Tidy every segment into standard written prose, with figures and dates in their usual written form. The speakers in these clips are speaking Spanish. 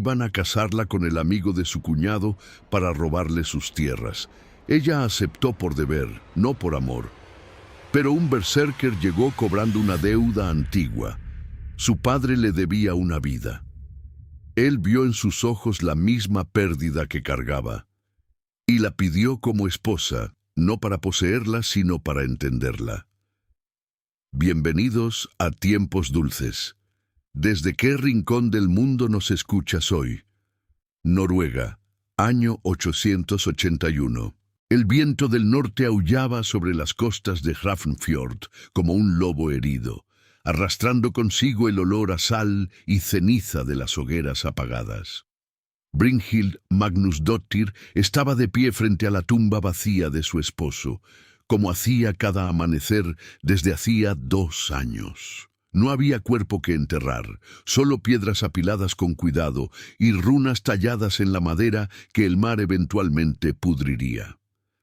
iban a casarla con el amigo de su cuñado para robarle sus tierras. Ella aceptó por deber, no por amor. Pero un berserker llegó cobrando una deuda antigua. Su padre le debía una vida. Él vio en sus ojos la misma pérdida que cargaba, y la pidió como esposa, no para poseerla, sino para entenderla. Bienvenidos a Tiempos Dulces. ¿Desde qué rincón del mundo nos escuchas hoy? Noruega, año 881. El viento del norte aullaba sobre las costas de Hrafnfjord como un lobo herido, arrastrando consigo el olor a sal y ceniza de las hogueras apagadas. Brynhild Magnusdóttir estaba de pie frente a la tumba vacía de su esposo, como hacía cada amanecer desde hacía 2 años. No había cuerpo que enterrar, solo piedras apiladas con cuidado y runas talladas en la madera que el mar eventualmente pudriría.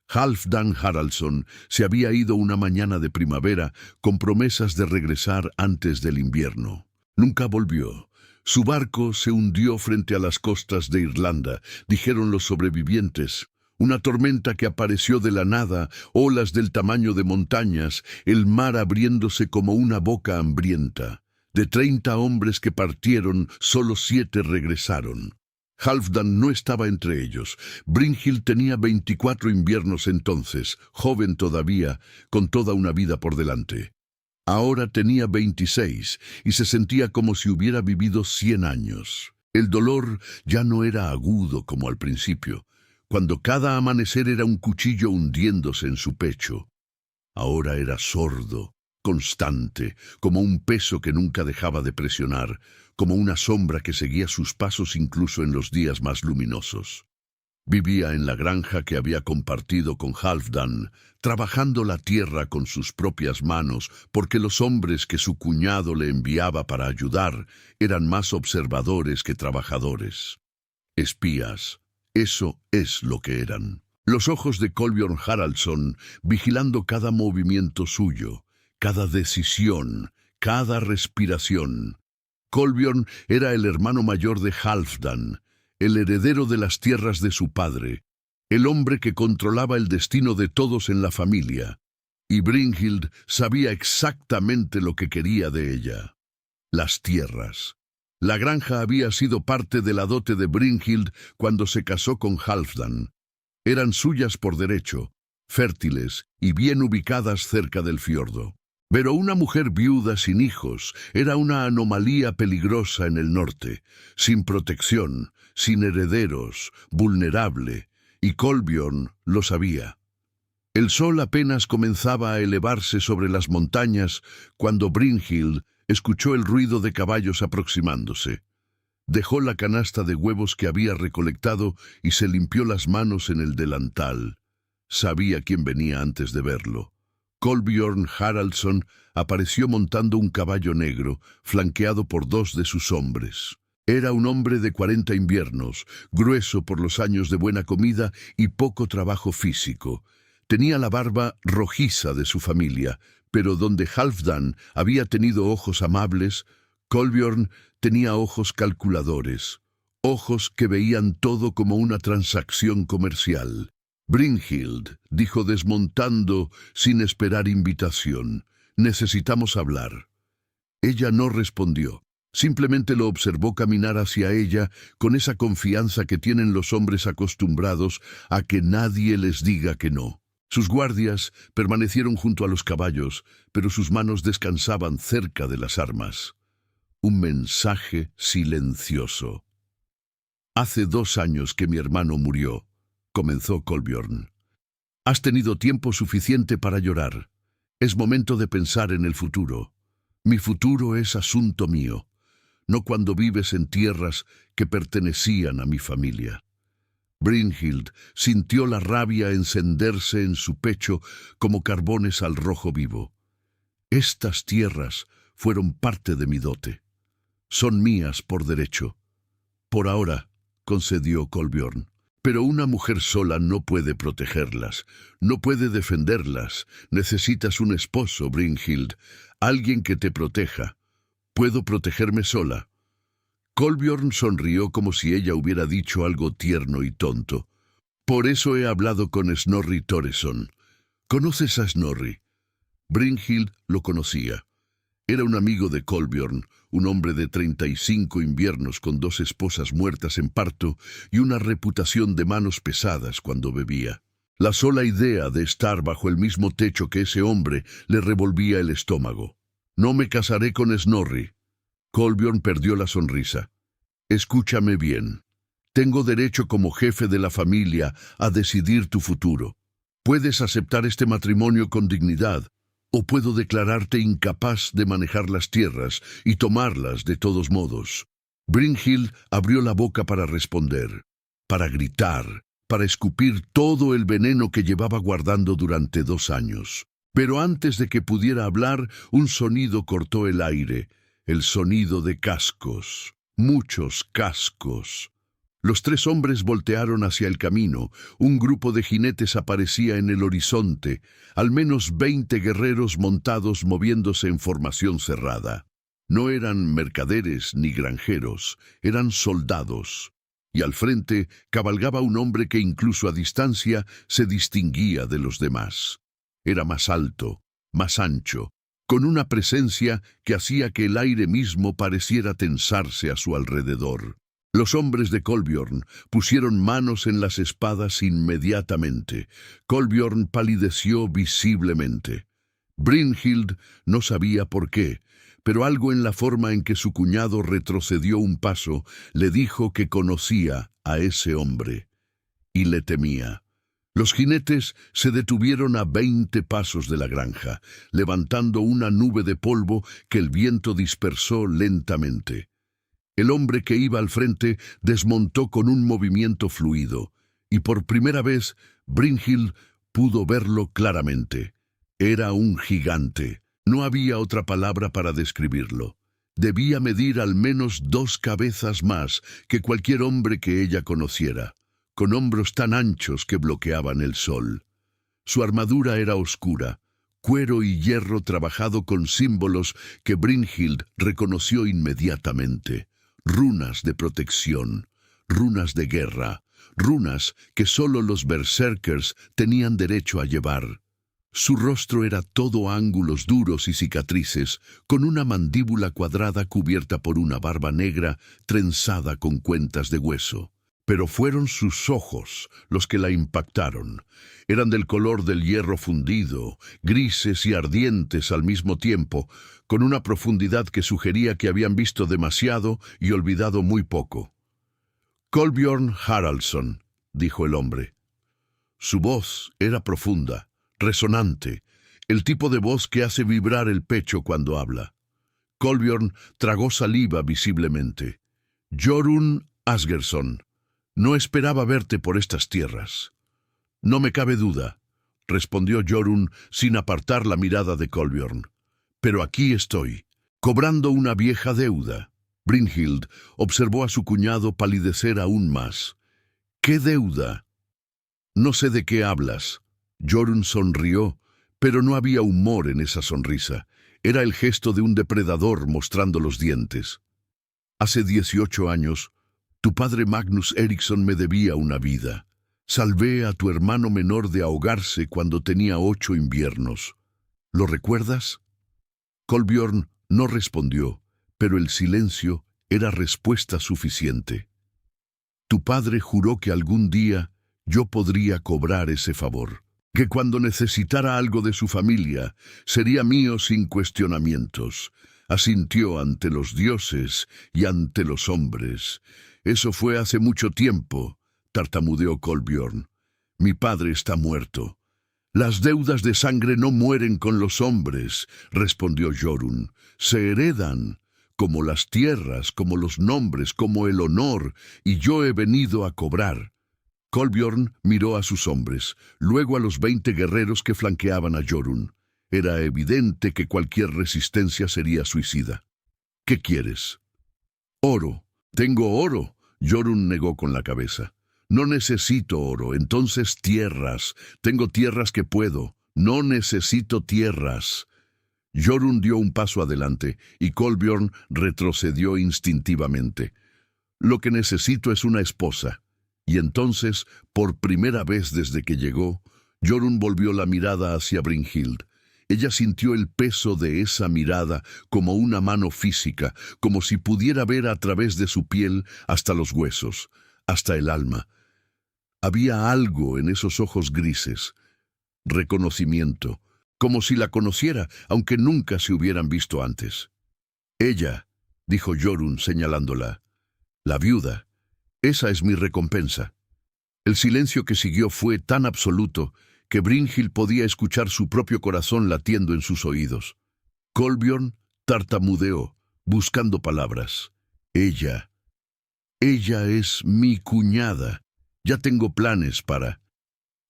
Halfdan Haraldsson se había ido una mañana de primavera con promesas de regresar antes del invierno. Nunca volvió. Su barco se hundió frente a las costas de Irlanda, dijeron los sobrevivientes. Una tormenta que apareció de la nada, olas del tamaño de montañas, el mar abriéndose como una boca hambrienta. De 30 hombres que partieron, solo 7 regresaron. Halfdan no estaba entre ellos. Brynhild tenía 24 inviernos entonces, joven todavía, con toda una vida por delante. Ahora tenía 26 y se sentía como si hubiera vivido 100 años. El dolor ya no era agudo como al principio, cuando cada amanecer era un cuchillo hundiéndose en su pecho. Ahora era sordo, constante, como un peso que nunca dejaba de presionar, como una sombra que seguía sus pasos incluso en los días más luminosos. Vivía en la granja que había compartido con Halfdan, trabajando la tierra con sus propias manos, porque los hombres que su cuñado le enviaba para ayudar eran más observadores que trabajadores. Espías, eso es lo que eran. Los ojos de Kolbjorn Haraldsson vigilando cada movimiento suyo, cada decisión, cada respiración. Kolbjorn era el hermano mayor de Halfdan, el heredero de las tierras de su padre, el hombre que controlaba el destino de todos en la familia, y Brynhild sabía exactamente lo que quería de ella: las tierras. La granja había sido parte de la dote de Brynhild cuando se casó con Halfdan. Eran suyas por derecho, fértiles y bien ubicadas cerca del fiordo. Pero una mujer viuda sin hijos era una anomalía peligrosa en el norte, sin protección, sin herederos, vulnerable, y Kolbjorn lo sabía. El sol apenas comenzaba a elevarse sobre las montañas cuando Brynhild escuchó el ruido de caballos aproximándose. Dejó la canasta de huevos que había recolectado y se limpió las manos en el delantal. Sabía quién venía antes de verlo. Kolbjorn Haraldsson apareció montando un caballo negro, flanqueado por 2 de sus hombres. Era un hombre de 40 inviernos, grueso por los años de buena comida y poco trabajo físico. Tenía la barba rojiza de su familia, pero donde Halfdan había tenido ojos amables, Kolbjorn tenía ojos calculadores, ojos que veían todo como una transacción comercial. Brynhild, dijo desmontando sin esperar invitación, necesitamos hablar. Ella no respondió. Simplemente lo observó caminar hacia ella con esa confianza que tienen los hombres acostumbrados a que nadie les diga que no. Sus guardias permanecieron junto a los caballos, pero sus manos descansaban cerca de las armas. Un mensaje silencioso. Hace 2 años que mi hermano murió, comenzó Kolbjorn. Has tenido tiempo suficiente para llorar. Es momento de pensar en el futuro. Mi futuro es asunto mío, no cuando vives en tierras que pertenecían a mi familia. Brynhild sintió la rabia encenderse en su pecho como carbones al rojo vivo. Estas tierras fueron parte de mi dote. Son mías por derecho. Por ahora, concedió Kolbjorn. Pero una mujer sola no puede protegerlas, no puede defenderlas. Necesitas un esposo, Brynhild, alguien que te proteja. ¿Puedo protegerme sola? Kolbjorn sonrió como si ella hubiera dicho algo tierno y tonto. Por eso he hablado con Snorri Thoresson. ¿Conoces a Snorri? Brynhild lo conocía. Era un amigo de Kolbjorn, un hombre de 35 inviernos con 2 esposas muertas en parto y una reputación de manos pesadas cuando bebía. La sola idea de estar bajo el mismo techo que ese hombre le revolvía el estómago. No me casaré con Snorri. Kolbjorn perdió la sonrisa. Escúchame bien. Tengo derecho como jefe de la familia a decidir tu futuro. Puedes aceptar este matrimonio con dignidad, o puedo declararte incapaz de manejar las tierras y tomarlas de todos modos. Brynhild abrió la boca para responder, para gritar, para escupir todo el veneno que llevaba guardando durante 2 años. Pero antes de que pudiera hablar, un sonido cortó el aire, el sonido de cascos, muchos cascos. Los 3 hombres voltearon hacia el camino. Un grupo de jinetes aparecía en el horizonte, al menos 20 guerreros montados moviéndose en formación cerrada. No eran mercaderes ni granjeros, eran soldados. Y al frente cabalgaba un hombre que incluso a distancia se distinguía de los demás. Era más alto, más ancho, con una presencia que hacía que el aire mismo pareciera tensarse a su alrededor. Los hombres de Kolbjorn pusieron manos en las espadas inmediatamente. Kolbjorn palideció visiblemente. Brynhild no sabía por qué, pero algo en la forma en que su cuñado retrocedió un paso le dijo que conocía a ese hombre y le temía. Los jinetes se detuvieron a 20 pasos de la granja, levantando una nube de polvo que el viento dispersó lentamente. El hombre que iba al frente desmontó con un movimiento fluido, y por primera vez Brynhild pudo verlo claramente. Era un gigante. No había otra palabra para describirlo. Debía medir al menos 2 cabezas más que cualquier hombre que ella conociera, con hombros tan anchos que bloqueaban el sol. Su armadura era oscura, cuero y hierro trabajado con símbolos que Brynhild reconoció inmediatamente. Runas de protección, runas de guerra, runas que solo los berserkers tenían derecho a llevar. Su rostro era todo ángulos duros y cicatrices, con una mandíbula cuadrada cubierta por una barba negra trenzada con cuentas de hueso. Pero fueron sus ojos los que la impactaron. Eran del color del hierro fundido, grises y ardientes al mismo tiempo, con una profundidad que sugería que habían visto demasiado y olvidado muy poco. «Kolbjorn Haraldsson», dijo el hombre. Su voz era profunda, resonante, el tipo de voz que hace vibrar el pecho cuando habla. Kolbjorn tragó saliva visiblemente. «Jorunn Asgeirsson, no esperaba verte por estas tierras». «No me cabe duda», respondió Jorunn sin apartar la mirada de Kolbjorn. «Pero aquí estoy, cobrando una vieja deuda». Brynhild observó a su cuñado palidecer aún más. «¿Qué deuda?» «No sé de qué hablas». Jorunn sonrió, pero no había humor en esa sonrisa. Era el gesto de un depredador mostrando los dientes. «Hace 18 años, tu padre Magnus Eriksson me debía una vida. Salvé a tu hermano menor de ahogarse cuando tenía 8 inviernos. ¿Lo recuerdas?» Kolbjorn no respondió, pero el silencio era respuesta suficiente. «Tu padre juró que algún día yo podría cobrar ese favor, que cuando necesitara algo de su familia sería mío sin cuestionamientos. Asintió ante los dioses y ante los hombres. Eso fue hace mucho tiempo», tartamudeó Kolbjorn. «Mi padre está muerto». «Las deudas de sangre no mueren con los hombres», respondió Jorunn. «Se heredan, como las tierras, como los nombres, como el honor, y yo he venido a cobrar». Kolbjorn miró a sus hombres, luego a los 20 guerreros que flanqueaban a Jorunn. Era evidente que cualquier resistencia sería suicida. «¿Qué quieres?» «Oro». «Tengo oro», Jorunn negó con la cabeza. «No necesito oro, entonces tierras. Tengo tierras que puedo. No necesito tierras». Jorunn dio un paso adelante y Kolbjorn retrocedió instintivamente. Lo que necesito es una esposa. Y entonces, por primera vez desde que llegó, Jorunn volvió la mirada hacia Brynhild. Ella sintió el peso de esa mirada como una mano física, como si pudiera ver a través de su piel hasta los huesos, hasta el alma. Había algo en esos ojos grises, reconocimiento, como si la conociera, aunque nunca se hubieran visto antes. Ella, dijo Jorunn señalándola, la viuda, esa es mi recompensa. El silencio que siguió fue tan absoluto que Brynhild podía escuchar su propio corazón latiendo en sus oídos. Kolbjorn tartamudeó, buscando palabras. Ella es mi cuñada. Ya tengo planes para...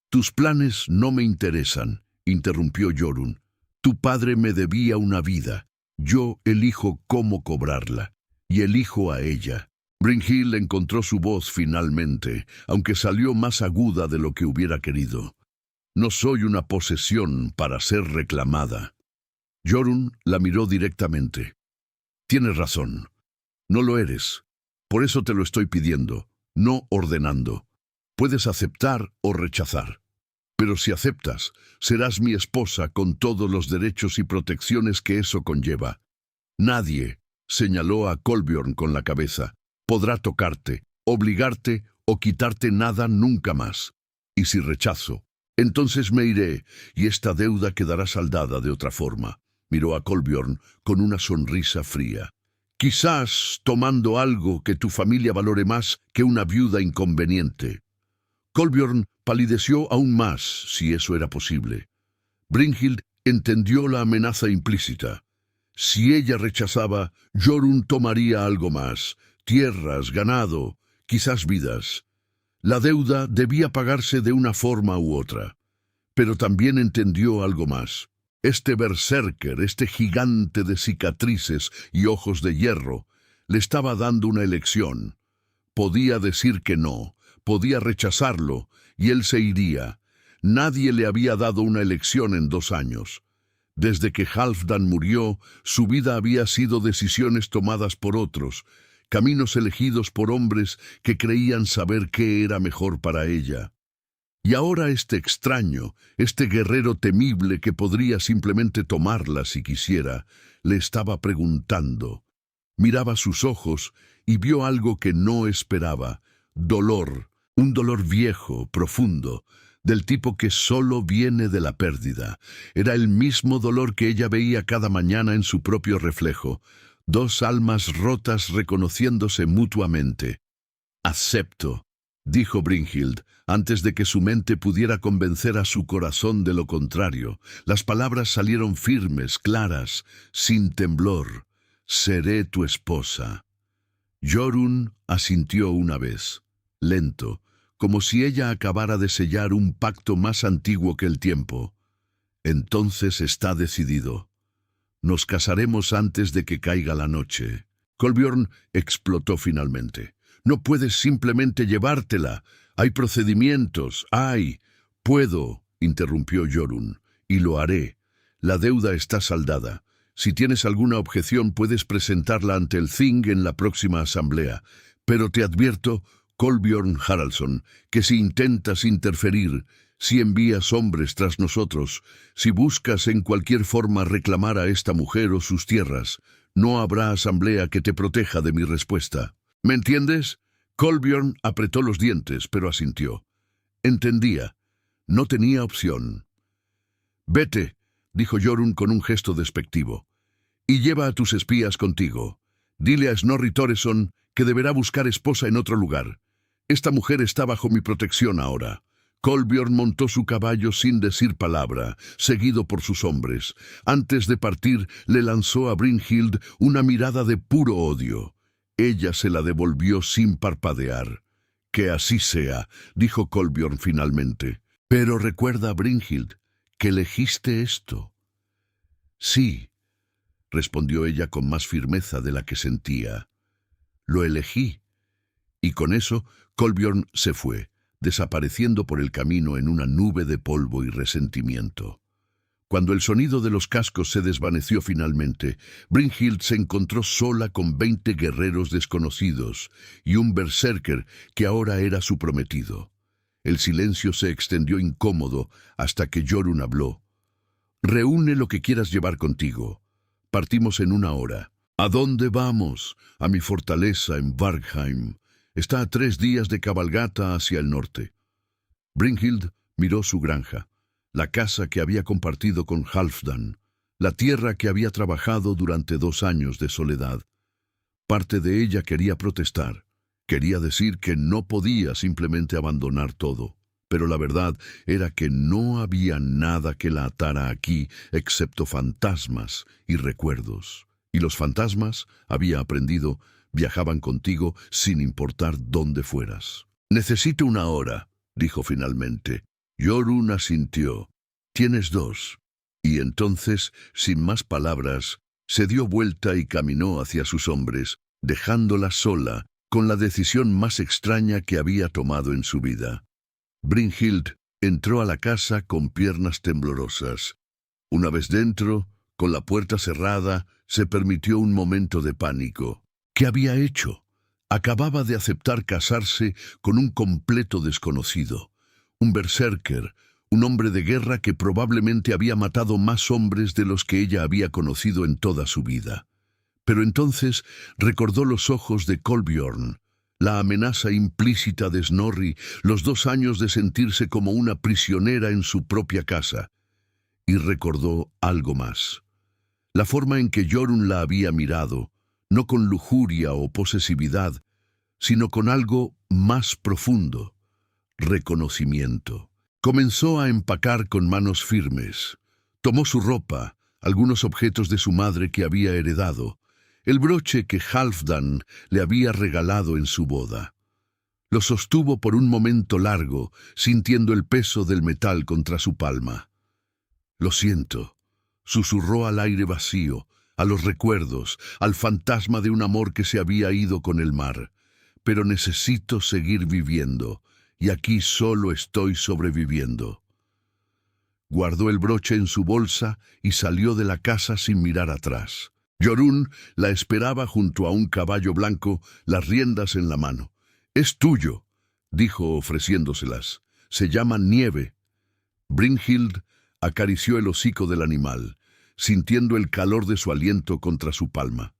Tus planes no me interesan, interrumpió Jorunn. Tu padre me debía una vida. Yo elijo cómo cobrarla, y elijo a ella. Brynhild encontró su voz finalmente, aunque salió más aguda de lo que hubiera querido. No soy una posesión para ser reclamada. Jorunn la miró directamente. Tienes razón. No lo eres. Por eso te lo estoy pidiendo, no ordenando. Puedes aceptar o rechazar. Pero si aceptas, serás mi esposa con todos los derechos y protecciones que eso conlleva. Nadie, señaló a Kolbjorn con la cabeza, podrá tocarte, obligarte o quitarte nada nunca más. Y si rechazo, entonces me iré, y esta deuda quedará saldada de otra forma. Miró a Kolbjorn con una sonrisa fría. Quizás tomando algo que tu familia valore más que una viuda inconveniente. Kolbjorn palideció aún más, si eso era posible. Brynhild entendió la amenaza implícita. Si ella rechazaba, Jorunn tomaría algo más, tierras, ganado, quizás vidas. La deuda debía pagarse de una forma u otra. Pero también entendió algo más. Este berserker, este gigante de cicatrices y ojos de hierro, le estaba dando una elección. Podía decir que no, podía rechazarlo, y él se iría. Nadie le había dado una elección en 2 años. Desde que Halfdan murió, su vida había sido decisiones tomadas por otros, caminos elegidos por hombres que creían saber qué era mejor para ella. Y ahora este extraño, este guerrero temible que podría simplemente tomarla si quisiera, le estaba preguntando. Miraba sus ojos y vio algo que no esperaba, dolor, un dolor viejo, profundo, del tipo que solo viene de la pérdida. Era el mismo dolor que ella veía cada mañana en su propio reflejo, 2 almas rotas reconociéndose mutuamente. Acepto, dijo Brynhild, antes de que su mente pudiera convencer a su corazón de lo contrario. Las palabras salieron firmes, claras, sin temblor. Seré tu esposa. Jorunn asintió una vez, lento, como si ella acabara de sellar un pacto más antiguo que el tiempo. Entonces está decidido. Nos casaremos antes de que caiga la noche. Kolbjorn explotó finalmente. No puedes simplemente llevártela. Hay procedimientos, hay. Puedo, interrumpió Jorunn, y lo haré. La deuda está saldada. Si tienes alguna objeción, puedes presentarla ante el Thing en la próxima asamblea. Pero te advierto, Kolbjorn Haraldsson, que si intentas interferir, si envías hombres tras nosotros, si buscas en cualquier forma reclamar a esta mujer o sus tierras, no habrá asamblea que te proteja de mi respuesta. ¿Me entiendes? Kolbjorn apretó los dientes, pero asintió. Entendía. No tenía opción. Vete, dijo Jorunn con un gesto despectivo, y lleva a tus espías contigo. Dile a Snorri Thoresson que deberá buscar esposa en otro lugar. Esta mujer está bajo mi protección ahora. Kolbjorn montó su caballo sin decir palabra, seguido por sus hombres. Antes de partir, le lanzó a Brynhild una mirada de puro odio. Ella se la devolvió sin parpadear. Que así sea, dijo Kolbjorn finalmente. Pero recuerda, Brynhild, que elegiste esto. Sí, respondió ella con más firmeza de la que sentía. Lo elegí. Y con eso, Kolbjorn se fue, desapareciendo por el camino en una nube de polvo y resentimiento. Cuando el sonido de los cascos se desvaneció finalmente, Brynhild se encontró sola con 20 guerreros desconocidos y un berserker que ahora era su prometido. El silencio se extendió incómodo hasta que Jorunn habló. «Reúne lo que quieras llevar contigo. Partimos en 1 hora». «¿A dónde vamos?» «A mi fortaleza en Vargheim. Está a 3 días de cabalgata hacia el norte». Brynhild miró su granja, la casa que había compartido con Halfdan, la tierra que había trabajado durante 2 años de soledad. Parte de ella quería protestar. Quería decir que no podía simplemente abandonar todo, pero la verdad era que no había nada que la atara aquí excepto fantasmas y recuerdos. Y los fantasmas, había aprendido, viajaban contigo sin importar dónde fueras. «Necesito 1 hora», dijo finalmente. Jorunn asintió. «Tienes 2». Y entonces, sin más palabras, se dio vuelta y caminó hacia sus hombres, dejándola sola, con la decisión más extraña que había tomado en su vida. Brynhild entró a la casa con piernas temblorosas. Una vez dentro, con la puerta cerrada, se permitió un momento de pánico. ¿Qué había hecho? Acababa de aceptar casarse con un completo desconocido. Un berserker, un hombre de guerra que probablemente había matado más hombres de los que ella había conocido en toda su vida. Pero entonces recordó los ojos de Kolbjorn, la amenaza implícita de Snorri, los 2 años de sentirse como una prisionera en su propia casa. Y recordó algo más. La forma en que Jorunn la había mirado, no con lujuria o posesividad, sino con algo más profundo: reconocimiento. Comenzó a empacar con manos firmes. Tomó su ropa, algunos objetos de su madre que había heredado, el broche que Halfdan le había regalado en su boda. Lo sostuvo por un momento largo, sintiendo el peso del metal contra su palma. «Lo siento», susurró al aire vacío, a los recuerdos, al fantasma de un amor que se había ido con el mar. «Pero necesito seguir viviendo, y aquí solo estoy sobreviviendo». Guardó el broche en su bolsa y salió de la casa sin mirar atrás. Jorunn la esperaba junto a un caballo blanco, las riendas en la mano. «Es tuyo», dijo ofreciéndoselas. «Se llama Nieve». Brynhild acarició el hocico del animal, sintiendo el calor de su aliento contra su palma.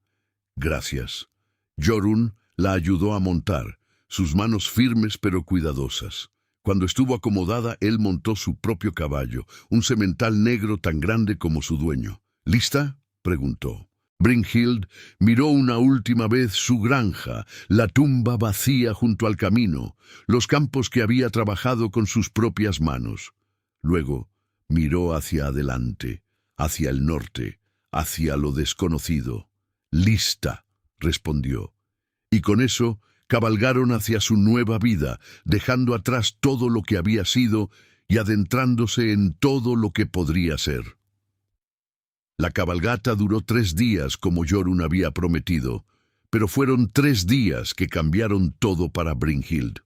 «Gracias». Jorunn la ayudó a montar, sus manos firmes pero cuidadosas. Cuando estuvo acomodada, él montó su propio caballo, un semental negro tan grande como su dueño. «¿Lista?», preguntó. Brynhild miró una última vez su granja, la tumba vacía junto al camino, los campos que había trabajado con sus propias manos. Luego miró hacia adelante, hacia el norte, hacia lo desconocido. «Lista», respondió. Y con eso cabalgaron hacia su nueva vida, dejando atrás todo lo que había sido y adentrándose en todo lo que podría ser. La cabalgata duró 3 días como Jorunn había prometido, pero fueron 3 días que cambiaron todo para Brynhild.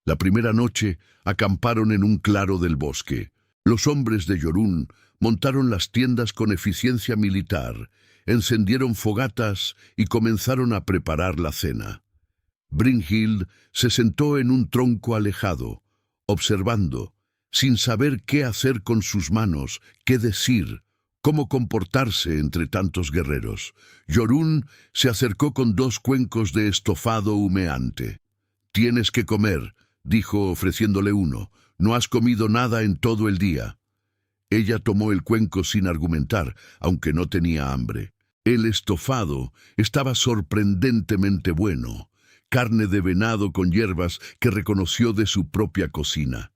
La primera noche acamparon en un claro del bosque. Los hombres de Jorunn montaron las tiendas con eficiencia militar, encendieron fogatas y comenzaron a preparar la cena. Brynhild se sentó en un tronco alejado, observando, sin saber qué hacer con sus manos, qué decir, cómo comportarse entre tantos guerreros. Jorunn se acercó con 2 cuencos de estofado humeante. «Tienes que comer», dijo ofreciéndole uno. «No has comido nada en todo el día». Ella tomó el cuenco sin argumentar, aunque no tenía hambre. El estofado estaba sorprendentemente bueno, carne de venado con hierbas que reconoció de su propia cocina.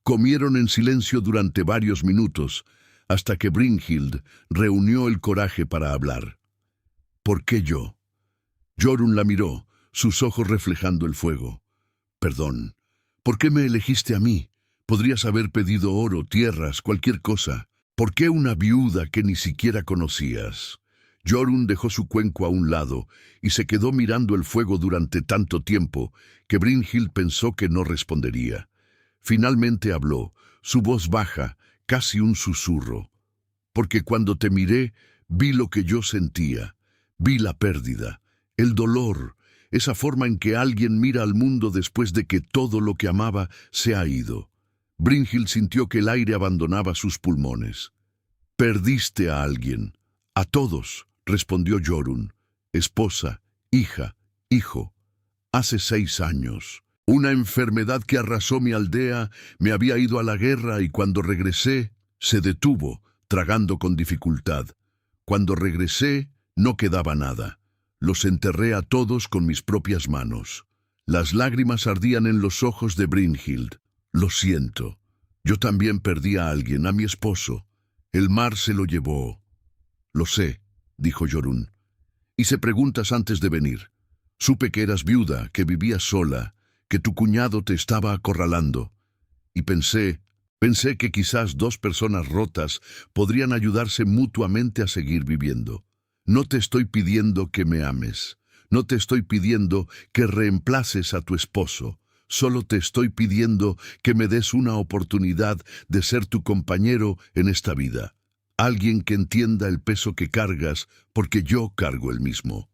Comieron en silencio durante varios minutos, hasta que Brynhild reunió el coraje para hablar. «¿Por qué yo?». Jorunn la miró, sus ojos reflejando el fuego. «Perdón, ¿por qué me elegiste a mí? Podrías haber pedido oro, tierras, cualquier cosa. ¿Por qué una viuda que ni siquiera conocías?». Jorunn dejó su cuenco a un lado y se quedó mirando el fuego durante tanto tiempo que Brynhild pensó que no respondería. Finalmente habló, su voz baja, casi un susurro, porque cuando te miré, vi lo que yo sentía, vi la pérdida, el dolor, esa forma en que alguien mira al mundo después de que todo lo que amaba se ha ido. Brynhild sintió que el aire abandonaba sus pulmones. «Perdiste a alguien». «A todos», respondió Jorunn. «Esposa, hija, hijo. Hace 6 años. Una enfermedad que arrasó mi aldea, me había ido a la guerra y cuando regresé, se detuvo, tragando con dificultad. Cuando regresé, no quedaba nada. Los enterré a todos con mis propias manos». Las lágrimas ardían en los ojos de Brynhild. «Lo siento. Yo también perdí a alguien, a mi esposo. El mar se lo llevó». «Lo sé», dijo Jorunn. «Hice preguntas antes de venir. Supe que eras viuda, que vivías sola, que tu cuñado te estaba acorralando. Y pensé que quizás 2 personas rotas podrían ayudarse mutuamente a seguir viviendo. No te estoy pidiendo que me ames. No te estoy pidiendo que reemplaces a tu esposo. Solo te estoy pidiendo que me des una oportunidad de ser tu compañero en esta vida. Alguien que entienda el peso que cargas, porque yo cargo el mismo».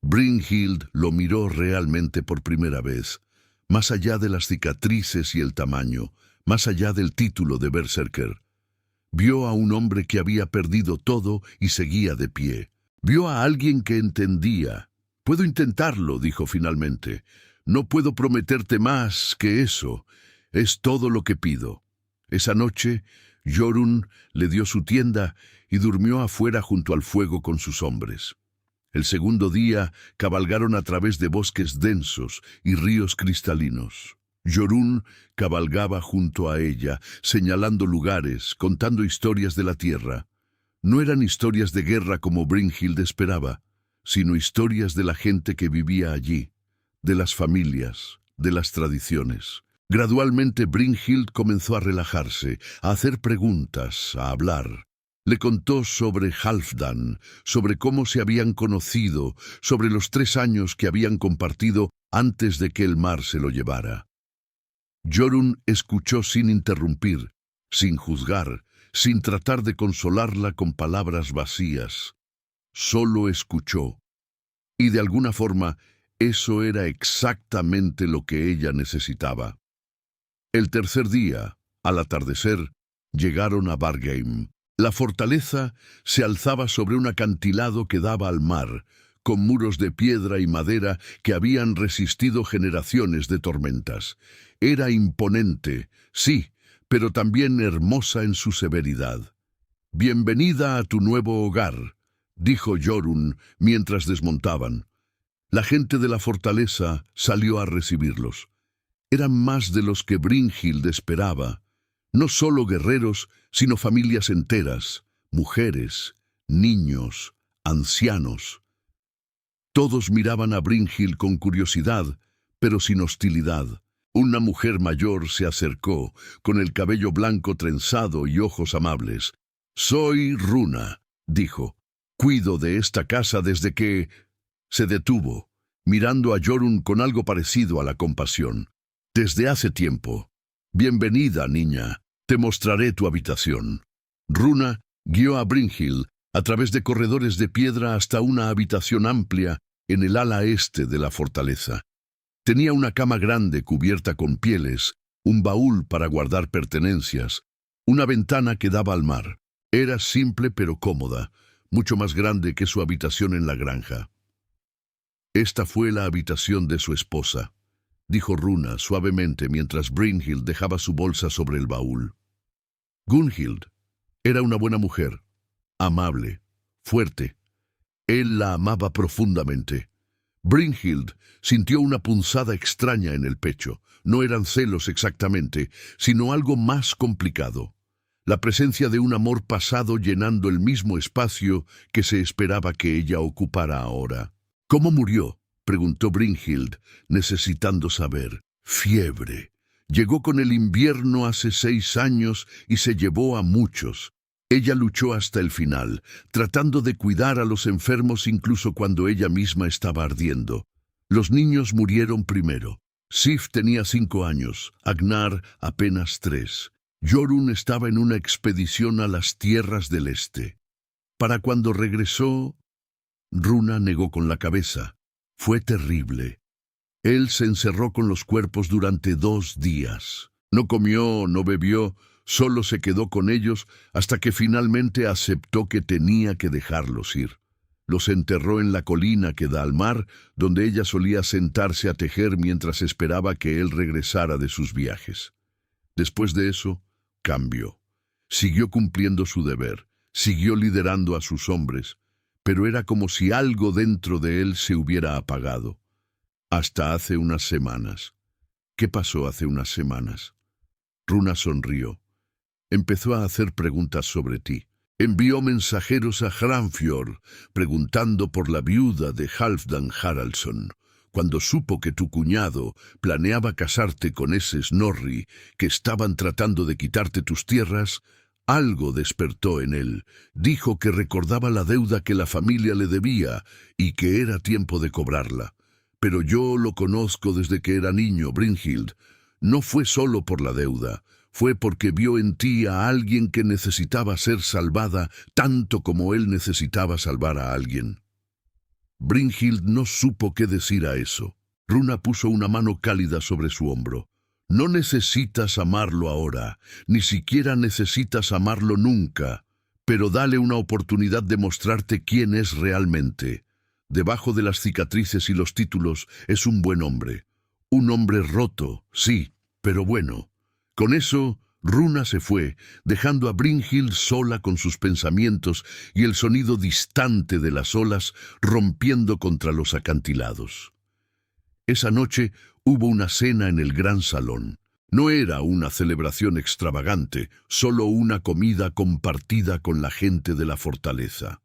Brynhild lo miró realmente por primera vez, más allá de las cicatrices y el tamaño, más allá del título de berserker. Vio a un hombre que había perdido todo y seguía de pie. Vio a alguien que entendía. «Puedo intentarlo», dijo finalmente. «No puedo prometerte más que eso. Es todo lo que pido». Esa noche, Jorunn le dio su tienda y durmió afuera junto al fuego con sus hombres. El segundo día cabalgaron a través de bosques densos y ríos cristalinos. Jorunn cabalgaba junto a ella, señalando lugares, contando historias de la tierra. No eran historias de guerra como Brynhild esperaba, sino historias de la gente que vivía allí, de las familias, de las tradiciones. Gradualmente Brynhild comenzó a relajarse, a hacer preguntas, a hablar. Le contó sobre Halfdan, sobre cómo se habían conocido, sobre los 3 años que habían compartido antes de que el mar se lo llevara. Jorunn escuchó sin interrumpir, sin juzgar, sin tratar de consolarla con palabras vacías. Solo escuchó. Y de alguna forma, eso era exactamente lo que ella necesitaba. El tercer día, al atardecer, llegaron a Vargheim. La fortaleza se alzaba sobre un acantilado que daba al mar, con muros de piedra y madera que habían resistido generaciones de tormentas. Era imponente, sí, pero también hermosa en su severidad. «Bienvenida a tu nuevo hogar», dijo Jorunn mientras desmontaban. La gente de la fortaleza salió a recibirlos. Eran más de los que Brynhild esperaba. No solo guerreros, sino familias enteras, mujeres, niños, ancianos. Todos miraban a Brynhild con curiosidad, pero sin hostilidad. Una mujer mayor se acercó, con el cabello blanco trenzado y ojos amables. «Soy Runa», dijo. «Cuido de esta casa desde que...» Se detuvo, mirando a Jorunn con algo parecido a la compasión. «Desde hace tiempo. Bienvenida, niña. Te mostraré tu habitación». Runa guió a Brynhild a través de corredores de piedra hasta una habitación amplia en el ala este de la fortaleza. Tenía una cama grande cubierta con pieles, un baúl para guardar pertenencias, una ventana que daba al mar. Era simple pero cómoda, mucho más grande que su habitación en la granja. «Esta fue la habitación de su esposa», dijo Runa suavemente mientras Brynhild dejaba su bolsa sobre el baúl. Gunhild era una buena mujer, amable, fuerte. Él la amaba profundamente. Brynhild sintió una punzada extraña en el pecho. No eran celos exactamente, sino algo más complicado. La presencia de un amor pasado llenando el mismo espacio que se esperaba que ella ocupara ahora. «¿Cómo murió?», preguntó Brynhild, necesitando saber. «Fiebre. Llegó con el invierno hace 6 años y se llevó a muchos. Ella luchó hasta el final, tratando de cuidar a los enfermos incluso cuando ella misma estaba ardiendo. Los niños murieron primero. Sif tenía 5 años, Agnar apenas 3. Jorunn estaba en una expedición a las tierras del este. Para cuando regresó, Runa negó con la cabeza. Fue terrible. Él se encerró con los cuerpos durante 2 días. No comió, no bebió, solo se quedó con ellos hasta que finalmente aceptó que tenía que dejarlos ir. Los enterró en la colina que da al mar, donde ella solía sentarse a tejer mientras esperaba que él regresara de sus viajes. Después de eso, cambió. Siguió cumpliendo su deber, siguió liderando a sus hombres, pero era como si algo dentro de él se hubiera apagado. Hasta hace unas semanas. ¿Qué pasó hace unas semanas? Runa sonrió. Empezó a hacer preguntas sobre ti. Envió mensajeros a Hranfjord preguntando por la viuda de Halfdan Haraldsson. Cuando supo que tu cuñado planeaba casarte con ese Snorri que estaban tratando de quitarte tus tierras, algo despertó en él. Dijo que recordaba la deuda que la familia le debía y que era tiempo de cobrarla. Pero yo lo conozco desde que era niño, Brynhild. No fue solo por la deuda. Fue porque vio en ti a alguien que necesitaba ser salvada tanto como él necesitaba salvar a alguien. Brynhild no supo qué decir a eso. Runa puso una mano cálida sobre su hombro. No necesitas amarlo ahora, ni siquiera necesitas amarlo nunca, pero dale una oportunidad de mostrarte quién es realmente. Debajo de las cicatrices y los títulos es un buen hombre. Un hombre roto, sí, pero bueno. Con eso, Runa se fue, dejando a Brynhild sola con sus pensamientos y el sonido distante de las olas rompiendo contra los acantilados. Esa noche hubo una cena en el gran salón. No era una celebración extravagante, solo una comida compartida con la gente de la fortaleza.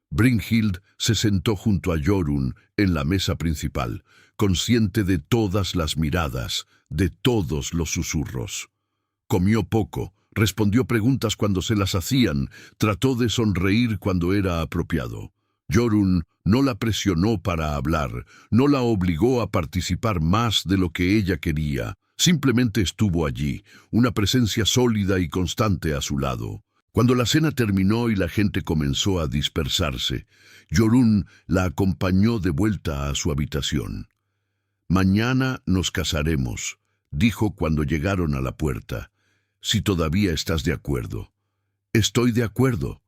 Brynhild se sentó junto a Jorunn en la mesa principal, consciente de todas las miradas, de todos los susurros. Comió poco, respondió preguntas cuando se las hacían, trató de sonreír cuando era apropiado. Jorunn no la presionó para hablar, no la obligó a participar más de lo que ella quería. Simplemente estuvo allí, una presencia sólida y constante a su lado. Cuando la cena terminó y la gente comenzó a dispersarse, Jorunn la acompañó de vuelta a su habitación. «Mañana nos casaremos», dijo cuando llegaron a la puerta. «Si todavía estás de acuerdo». «Estoy de acuerdo»,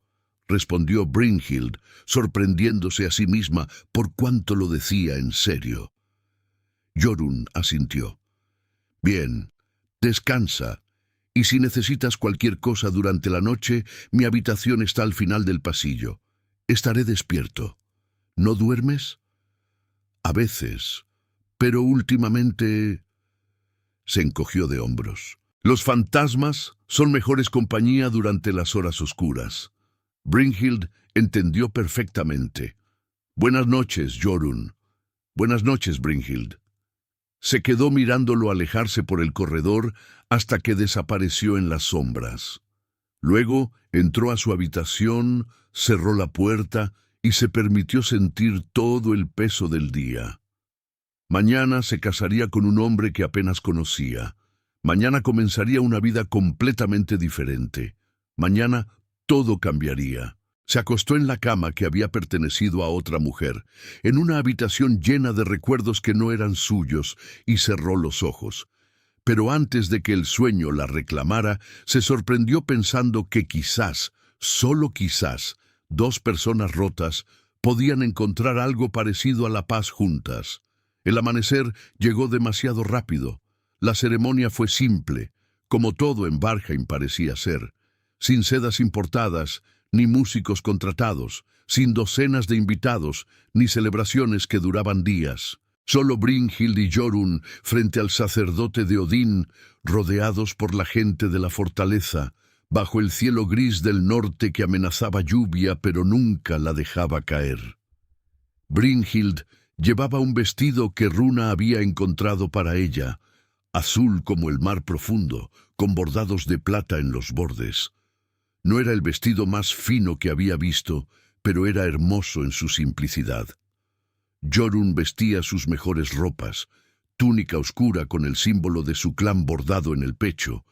respondió Brynhild, sorprendiéndose a sí misma por cuánto lo decía en serio. Jorunn asintió. «Bien, descansa, y si necesitas cualquier cosa durante la noche, mi habitación está al final del pasillo. Estaré despierto. ¿No duermes?» «A veces, pero últimamente...» Se encogió de hombros. «Los fantasmas son mejores compañía durante las horas oscuras». Brynhild entendió perfectamente. «Buenas noches, Jorunn». «Buenas noches, Brynhild». Se quedó mirándolo alejarse por el corredor hasta que desapareció en las sombras. Luego entró a su habitación, cerró la puerta y se permitió sentir todo el peso del día. Mañana se casaría con un hombre que apenas conocía. Mañana comenzaría una vida completamente diferente. Mañana todo cambiaría. Se acostó en la cama que había pertenecido a otra mujer, en una habitación llena de recuerdos que no eran suyos, y cerró los ojos. Pero antes de que el sueño la reclamara, se sorprendió pensando que quizás, solo quizás, 2 personas rotas podían encontrar algo parecido a la paz juntas. El amanecer llegó demasiado rápido. La ceremonia fue simple, como todo en Varheim parecía ser, sin sedas importadas, ni músicos contratados, sin docenas de invitados, ni celebraciones que duraban días. Solo Brynhild y Jorunn frente al sacerdote de Odín, rodeados por la gente de la fortaleza, bajo el cielo gris del norte que amenazaba lluvia pero nunca la dejaba caer. Brynhild llevaba un vestido que Runa había encontrado para ella, azul como el mar profundo, con bordados de plata en los bordes. No era el vestido más fino que había visto, pero era hermoso en su simplicidad. Jorunn vestía sus mejores ropas, túnica oscura con el símbolo de su clan bordado en el pecho,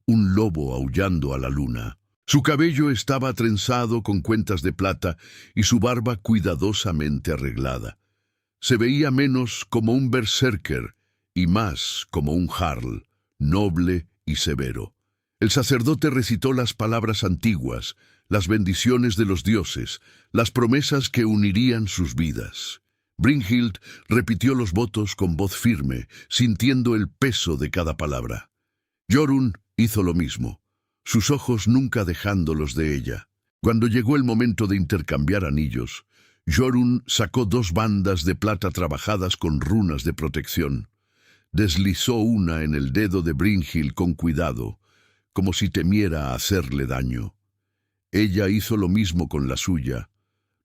un lobo aullando a la luna. Su cabello estaba trenzado con cuentas de plata y su barba cuidadosamente arreglada. Se veía menos como un berserker y más como un jarl, noble y severo. El sacerdote recitó las palabras antiguas, las bendiciones de los dioses, las promesas que unirían sus vidas. Brynhild repitió los votos con voz firme, sintiendo el peso de cada palabra. Jorunn hizo lo mismo, sus ojos nunca dejándolos de ella. Cuando llegó el momento de intercambiar anillos, Jorunn sacó 2 bandas de plata trabajadas con runas de protección. Deslizó una en el dedo de Brynhild con cuidado, como si temiera hacerle daño. Ella hizo lo mismo con la suya,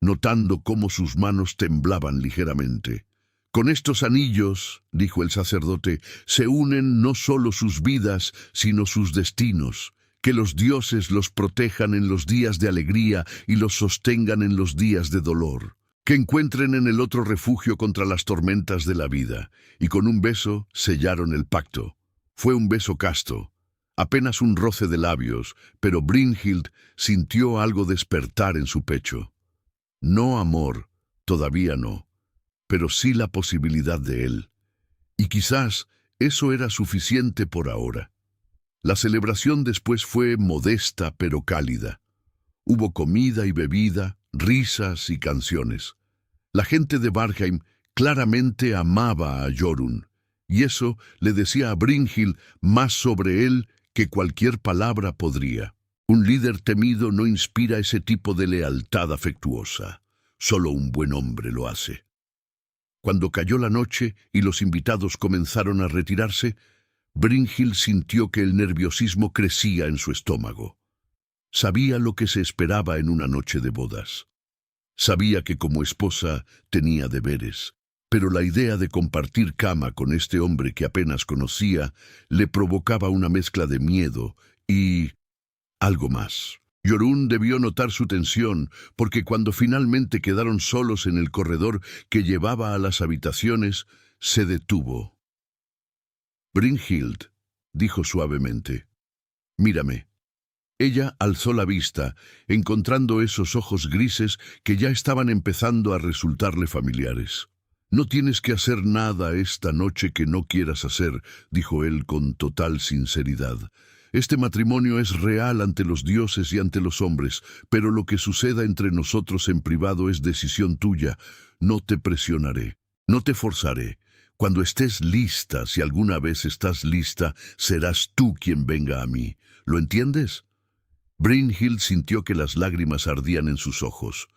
notando cómo sus manos temblaban ligeramente. Con estos anillos, dijo el sacerdote, se unen no solo sus vidas, sino sus destinos. Que los dioses los protejan en los días de alegría y los sostengan en los días de dolor. Que encuentren en el otro refugio contra las tormentas de la vida. Y con un beso sellaron el pacto. Fue un beso casto, apenas un roce de labios, pero Brynhild sintió algo despertar en su pecho. No amor, todavía no, pero sí la posibilidad de él. Y quizás eso era suficiente por ahora. La celebración después fue modesta pero cálida. Hubo comida y bebida, risas y canciones. La gente de Varheim claramente amaba a Jorunn, y eso le decía a Brynhild más sobre él que cualquier palabra podría. Un líder temido no inspira ese tipo de lealtad afectuosa. Solo un buen hombre lo hace. Cuando cayó la noche y los invitados comenzaron a retirarse, Brynhild sintió que el nerviosismo crecía en su estómago. Sabía lo que se esperaba en una noche de bodas. Sabía que como esposa tenía deberes, pero la idea de compartir cama con este hombre que apenas conocía le provocaba una mezcla de miedo y algo más. Jorunn debió notar su tensión, porque cuando finalmente quedaron solos en el corredor que llevaba a las habitaciones, se detuvo. Brynhild, dijo suavemente, mírame. Ella alzó la vista, encontrando esos ojos grises que ya estaban empezando a resultarle familiares. No tienes que hacer nada esta noche que no quieras hacer, dijo él con total sinceridad. Este matrimonio es real ante los dioses y ante los hombres, pero lo que suceda entre nosotros en privado es decisión tuya. No te presionaré, no te forzaré. Cuando estés lista, si alguna vez estás lista, serás tú quien venga a mí. ¿Lo entiendes? Brynhild sintió que las lágrimas ardían en sus ojos.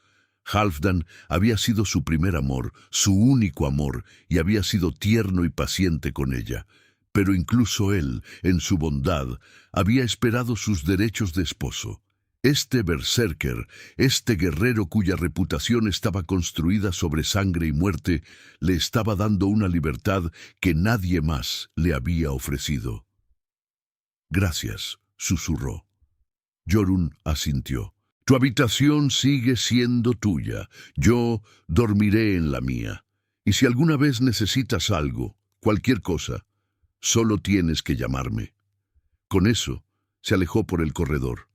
Halfdan había sido su primer amor, su único amor, y había sido tierno y paciente con ella. Pero incluso él, en su bondad, había esperado sus derechos de esposo. Este berserker, este guerrero cuya reputación estaba construida sobre sangre y muerte, le estaba dando una libertad que nadie más le había ofrecido. Gracias, susurró. Jorunn asintió. Tu habitación sigue siendo tuya. Yo dormiré en la mía. Y si alguna vez necesitas algo, cualquier cosa, solo tienes que llamarme. Con eso, se alejó por el corredor,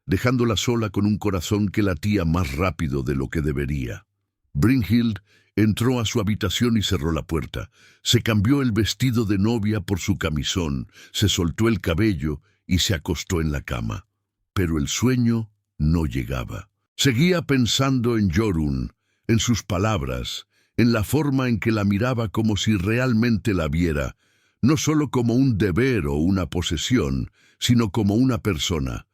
dejándola sola con un corazón que latía más rápido de lo que debería. Brynhild entró a su habitación y cerró la puerta. Se cambió el vestido de novia por su camisón, se soltó el cabello y se acostó en la cama. Pero el sueño no llegaba. Seguía pensando en Jorunn, en sus palabras, en la forma en que la miraba como si realmente la viera, no solo como un deber o una posesión, sino como una persona,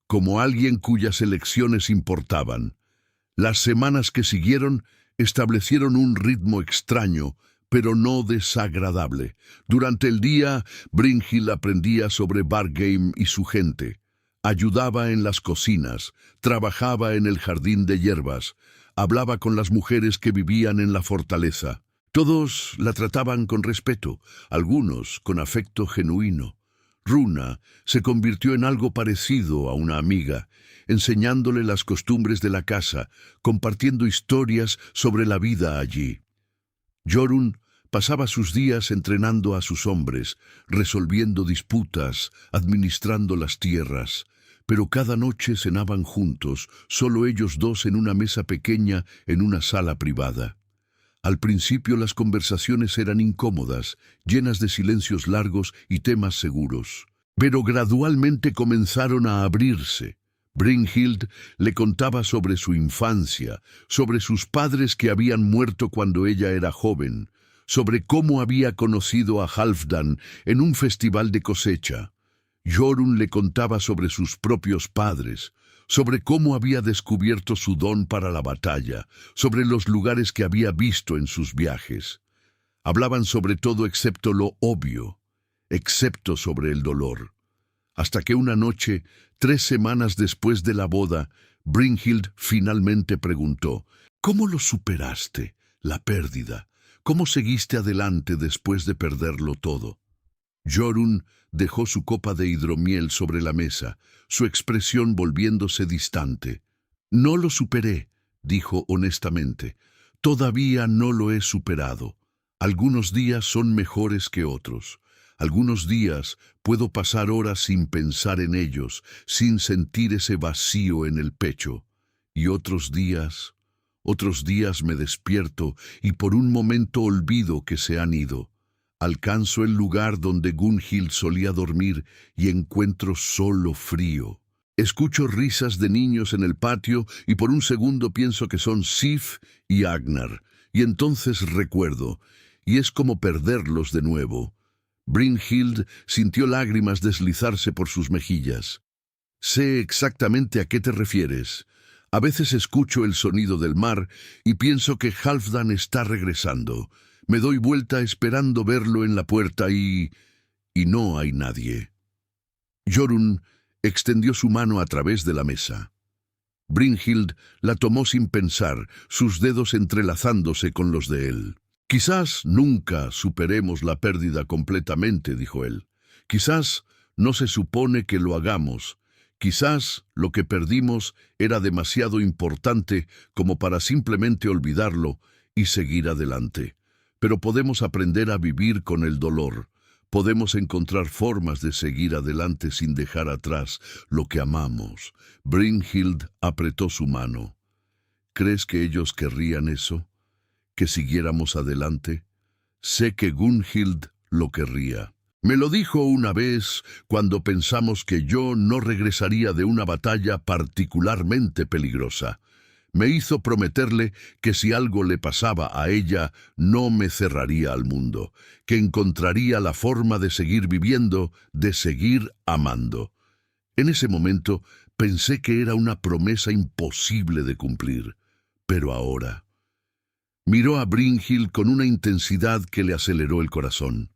como alguien cuyas elecciones importaban. Las semanas que siguieron establecieron un ritmo extraño, pero no desagradable. Durante el día, Brynhild aprendía sobre Vargheim y su gente. Ayudaba en las cocinas, trabajaba en el jardín de hierbas, hablaba con las mujeres que vivían en la fortaleza. Todos la trataban con respeto, algunos con afecto genuino. Runa se convirtió en algo parecido a una amiga, enseñándole las costumbres de la casa, compartiendo historias sobre la vida allí. Jorunn Pasaba sus días entrenando a sus hombres, resolviendo disputas, administrando las tierras. Pero cada noche cenaban juntos, solo ellos dos en una mesa pequeña en una sala privada. Al principio las conversaciones eran incómodas, llenas de silencios largos y temas seguros. Pero gradualmente comenzaron a abrirse. Brynhild le contaba sobre su infancia, sobre sus padres que habían muerto cuando ella era joven, sobre cómo había conocido a Halfdan en un festival de cosecha. Jorunn le contaba sobre sus propios padres, sobre cómo había descubierto su don para la batalla, sobre los lugares que había visto en sus viajes. Hablaban sobre todo excepto lo obvio, excepto sobre el dolor. Hasta que una noche, 3 semanas después de la boda, Brynhild finalmente preguntó: ¿Cómo lo superaste, la pérdida? ¿Cómo seguiste adelante después de perderlo todo? Jorunn dejó su copa de hidromiel sobre la mesa, su expresión volviéndose distante. No lo superé, dijo honestamente. Todavía no lo he superado. Algunos días son mejores que otros. Algunos días puedo pasar horas sin pensar en ellos, sin sentir ese vacío en el pecho. Y otros días me despierto y por un momento olvido que se han ido. Alcanzo el lugar donde Gunhild solía dormir y encuentro solo frío. Escucho risas de niños en el patio y por un segundo pienso que son Sif y Agnar. Y entonces recuerdo, y es como perderlos de nuevo. Brynhild sintió lágrimas deslizarse por sus mejillas. Sé exactamente a qué te refieres. A veces escucho el sonido del mar y pienso que Halfdan está regresando. Me doy vuelta esperando verlo en la puerta y no hay nadie. Jorunn extendió su mano a través de la mesa. Brynhild la tomó sin pensar, sus dedos entrelazándose con los de él. Quizás nunca superemos la pérdida completamente, dijo él. Quizás no se supone que lo hagamos. Quizás lo que perdimos era demasiado importante como para simplemente olvidarlo y seguir adelante. Pero podemos aprender a vivir con el dolor. Podemos encontrar formas de seguir adelante sin dejar atrás lo que amamos. Brynhild apretó su mano. ¿Crees que ellos querrían eso? ¿Que siguiéramos adelante? Sé que Gunhild lo querría. Me lo dijo una vez cuando pensamos que yo no regresaría de una batalla particularmente peligrosa. Me hizo prometerle que si algo le pasaba a ella, no me cerraría al mundo, que encontraría la forma de seguir viviendo, de seguir amando. En ese momento pensé que era una promesa imposible de cumplir, pero ahora... Miró a Brynhild con una intensidad que le aceleró el corazón.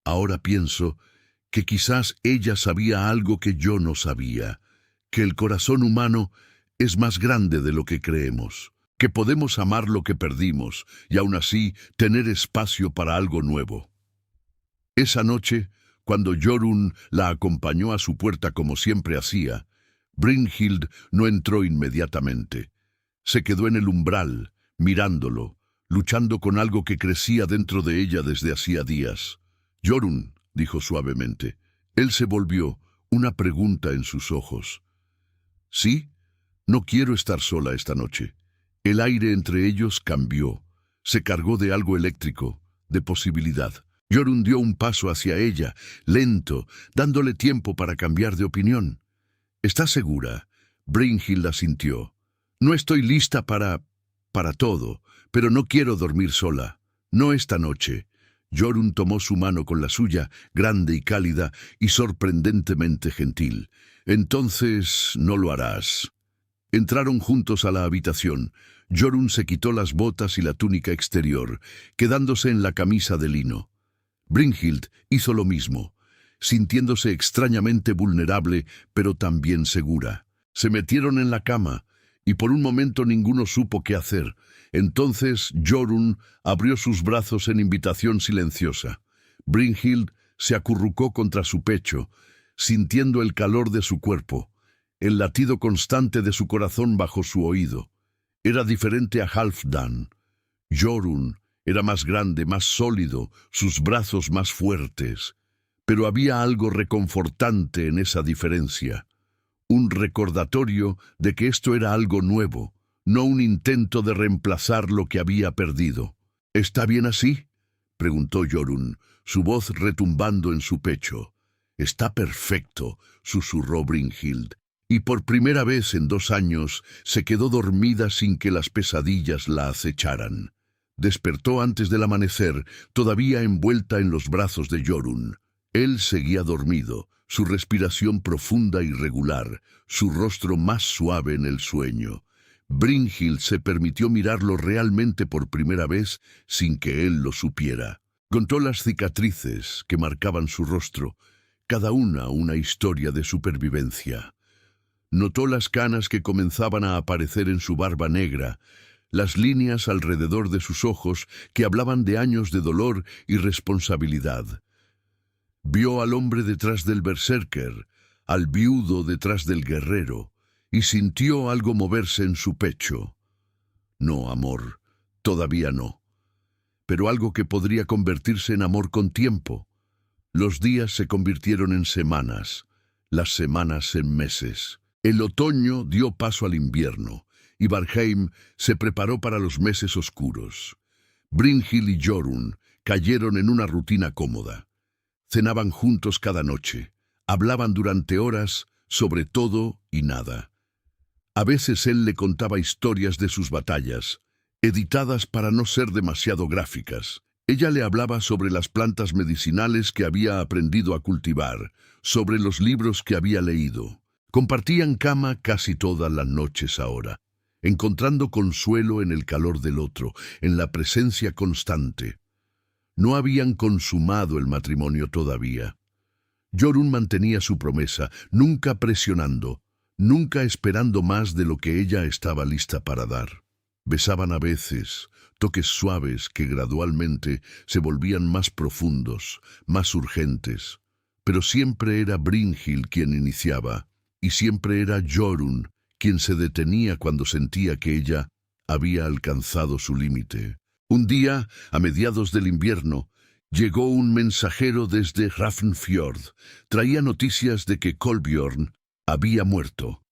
Ahora pienso que quizás ella sabía algo que yo no sabía, que el corazón humano es más grande de lo que creemos, que podemos amar lo que perdimos y aún así tener espacio para algo nuevo. Esa noche, cuando Jorunn la acompañó a su puerta como siempre hacía, Brynhild no entró inmediatamente. Se quedó en el umbral, mirándolo, luchando con algo que crecía dentro de ella desde hacía días. Jorunn, dijo suavemente. Él se volvió, una pregunta en sus ojos. ¿Sí? No quiero estar sola esta noche. El aire entre ellos cambió. Se cargó de algo eléctrico, de posibilidad. Jorunn dio un paso hacia ella, lento, dándole tiempo para cambiar de opinión. ¿Estás segura? Brynhild asintió. No estoy lista para todo, pero no quiero dormir sola. No esta noche. Jorunn tomó su mano con la suya, grande y cálida, y sorprendentemente gentil. Entonces no lo harás. Entraron juntos a la habitación. Jorunn se quitó las botas y la túnica exterior, quedándose en la camisa de lino. Brynhild hizo lo mismo, sintiéndose extrañamente vulnerable, pero también segura. Se metieron en la cama, y por un momento ninguno supo qué hacer. Entonces Jorunn abrió sus brazos en invitación silenciosa. Brynhild se acurrucó contra su pecho, sintiendo el calor de su cuerpo, el latido constante de su corazón bajo su oído. Era diferente a Halfdan. Jorunn Era más grande, más sólido, sus brazos más fuertes. Pero había algo reconfortante en esa diferencia. Un recordatorio de que esto era algo nuevo, no un intento de reemplazar lo que había perdido. ¿Está bien así?, preguntó Jorunn, su voz retumbando en su pecho. «Está perfecto», susurró Brynhild, y por primera vez en 2 años se quedó dormida sin que las pesadillas la acecharan. Despertó antes del amanecer, todavía envuelta en los brazos de Jorunn. Él seguía dormido, su respiración profunda y regular, su rostro más suave en el sueño. Brynhild se permitió mirarlo realmente por primera vez sin que él lo supiera. Contó las cicatrices que marcaban su rostro, cada una historia de supervivencia. Notó las canas que comenzaban a aparecer en su barba negra, las líneas alrededor de sus ojos que hablaban de años de dolor y responsabilidad. Vio al hombre detrás del berserker, al viudo detrás del guerrero, y sintió algo moverse en su pecho. No, amor, todavía no. Pero algo que podría convertirse en amor con tiempo. Los días se convirtieron en semanas, las semanas en meses. El otoño dio paso al invierno, y Varheim se preparó para los meses oscuros. Brynhild y Jorunn cayeron en una rutina cómoda. Cenaban juntos cada noche, hablaban durante horas sobre todo y nada. A veces él le contaba historias de sus batallas, editadas para no ser demasiado gráficas. Ella le hablaba sobre las plantas medicinales que había aprendido a cultivar, sobre los libros que había leído. Compartían cama casi todas las noches ahora, encontrando consuelo en el calor del otro, en la presencia constante. No habían consumado el matrimonio todavía. Jorunn mantenía su promesa, nunca presionando, nunca esperando más de lo que ella estaba lista para dar. Besaban a veces, toques suaves que gradualmente se volvían más profundos, más urgentes. Pero siempre era Brynhild quien iniciaba, y siempre era Jorunn quien se detenía cuando sentía que ella había alcanzado su límite. Un día, a mediados del invierno, llegó un mensajero desde Hrafnfjord. Traía noticias de que Kolbjorn había muerto.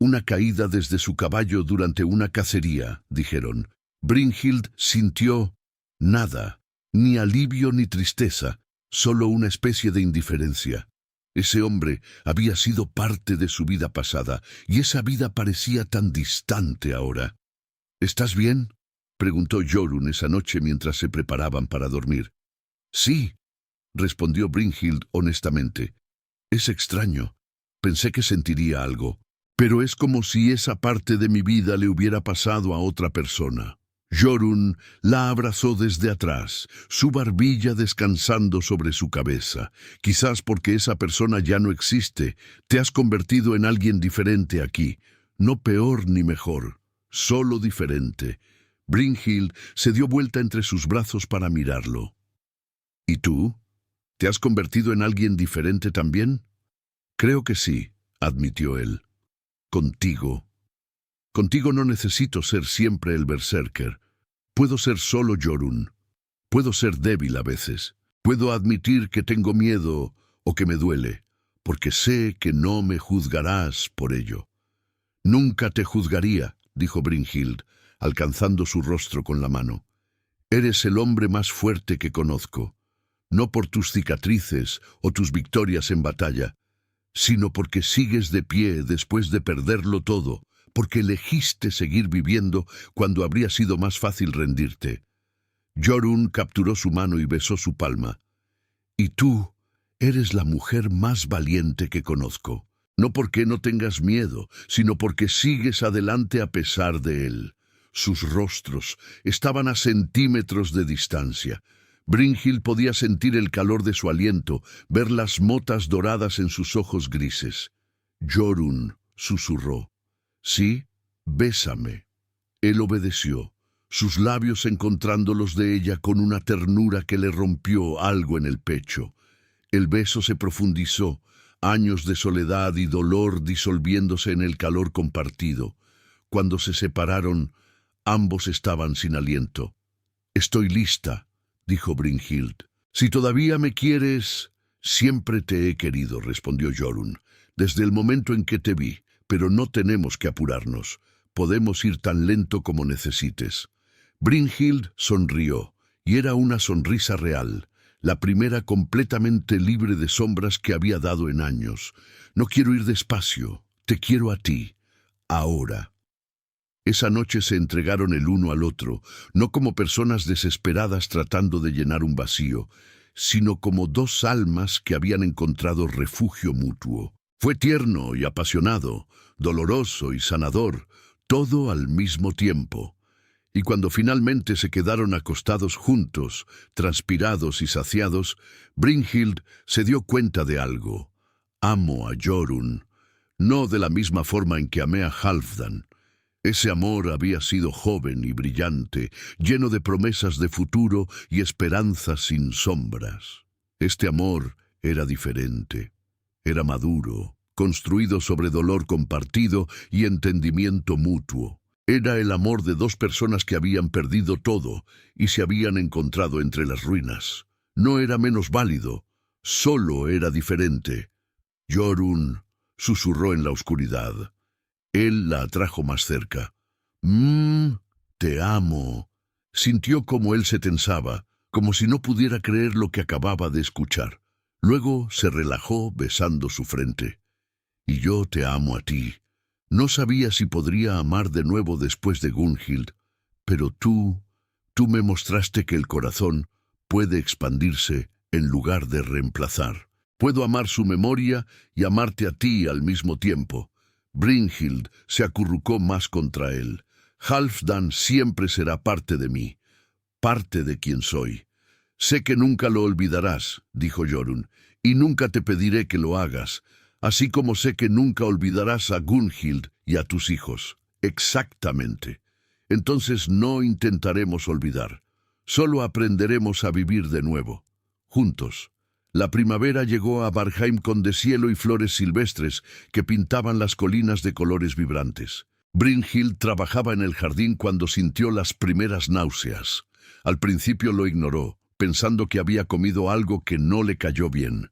Una caída desde su caballo durante una cacería, dijeron. Brynhild sintió nada, ni alivio ni tristeza, solo una especie de indiferencia. Ese hombre había sido parte de su vida pasada, y esa vida parecía tan distante ahora. «¿Estás bien?», preguntó Jorunn esa noche mientras se preparaban para dormir. «Sí», respondió Brynhild honestamente. «Es extraño. Pensé que sentiría algo, pero es como si esa parte de mi vida le hubiera pasado a otra persona». Jorunn la abrazó desde atrás, su barbilla descansando sobre su cabeza. «Quizás porque esa persona ya no existe, te has convertido en alguien diferente aquí. No peor ni mejor, solo diferente». Brynhild se dio vuelta entre sus brazos para mirarlo. «¿Y tú? ¿Te has convertido en alguien diferente también?» «Creo que sí», admitió él. «Contigo. Contigo no necesito ser siempre el berserker. Puedo ser solo Jorunn. Puedo ser débil a veces. Puedo admitir que tengo miedo o que me duele, porque sé que no me juzgarás por ello». «Nunca te juzgaría», dijo Brynhild, alcanzando su rostro con la mano. «Eres el hombre más fuerte que conozco, no por tus cicatrices o tus victorias en batalla, sino porque sigues de pie después de perderlo todo, porque elegiste seguir viviendo cuando habría sido más fácil rendirte». Jorunn capturó su mano y besó su palma. «Y tú eres la mujer más valiente que conozco, no porque no tengas miedo, sino porque sigues adelante a pesar de él». Sus rostros estaban a centímetros de distancia. Brynhild podía sentir el calor de su aliento, ver las motas doradas en sus ojos grises. Jorunn susurró. «Sí, bésame». Él obedeció, sus labios encontrando los de ella con una ternura que le rompió algo en el pecho. El beso se profundizó, años de soledad y dolor disolviéndose en el calor compartido. Cuando se separaron, ambos estaban sin aliento. Estoy lista, dijo Brynhild. Si todavía me quieres... Siempre te he querido, respondió Jorunn, desde el momento en que te vi, pero no tenemos que apurarnos. Podemos ir tan lento como necesites. Brynhild sonrió, y era una sonrisa real, la primera completamente libre de sombras que había dado en años. No quiero ir despacio, te quiero a ti, ahora. Esa noche se entregaron el uno al otro, no como personas desesperadas tratando de llenar un vacío, sino como dos almas que habían encontrado refugio mutuo. Fue tierno y apasionado, doloroso y sanador, todo al mismo tiempo. Y cuando finalmente se quedaron acostados juntos, transpirados y saciados, Brynhild se dio cuenta de algo. Amo a Jorunn, no de la misma forma en que amé a Halfdan. Ese amor había sido joven y brillante, lleno de promesas de futuro y esperanzas sin sombras. Este amor era diferente. Era maduro, construido sobre dolor compartido y entendimiento mutuo. Era el amor de dos personas que habían perdido todo y se habían encontrado entre las ruinas. No era menos válido, solo era diferente. Jorunn susurró en la oscuridad. Él la atrajo más cerca. Te amo. Sintió como él se tensaba, como si no pudiera creer lo que acababa de escuchar. Luego se relajó besando su frente. Y yo te amo a ti. No sabía si podría amar de nuevo después de Gunhild, pero tú me mostraste que el corazón puede expandirse en lugar de reemplazar. Puedo amar su memoria y amarte a ti al mismo tiempo. Brynhild se acurrucó más contra él. Halfdan siempre será parte de mí, parte de quien soy. Sé que nunca lo olvidarás, dijo Jorunn, y nunca te pediré que lo hagas, así como sé que nunca olvidarás a Gunhild y a tus hijos. Exactamente. Entonces no intentaremos olvidar. Solo aprenderemos a vivir de nuevo, juntos. La primavera llegó a Varheim con deshielo y flores silvestres que pintaban las colinas de colores vibrantes. Brynhild trabajaba en el jardín cuando sintió las primeras náuseas. Al principio lo ignoró, pensando que había comido algo que no le cayó bien.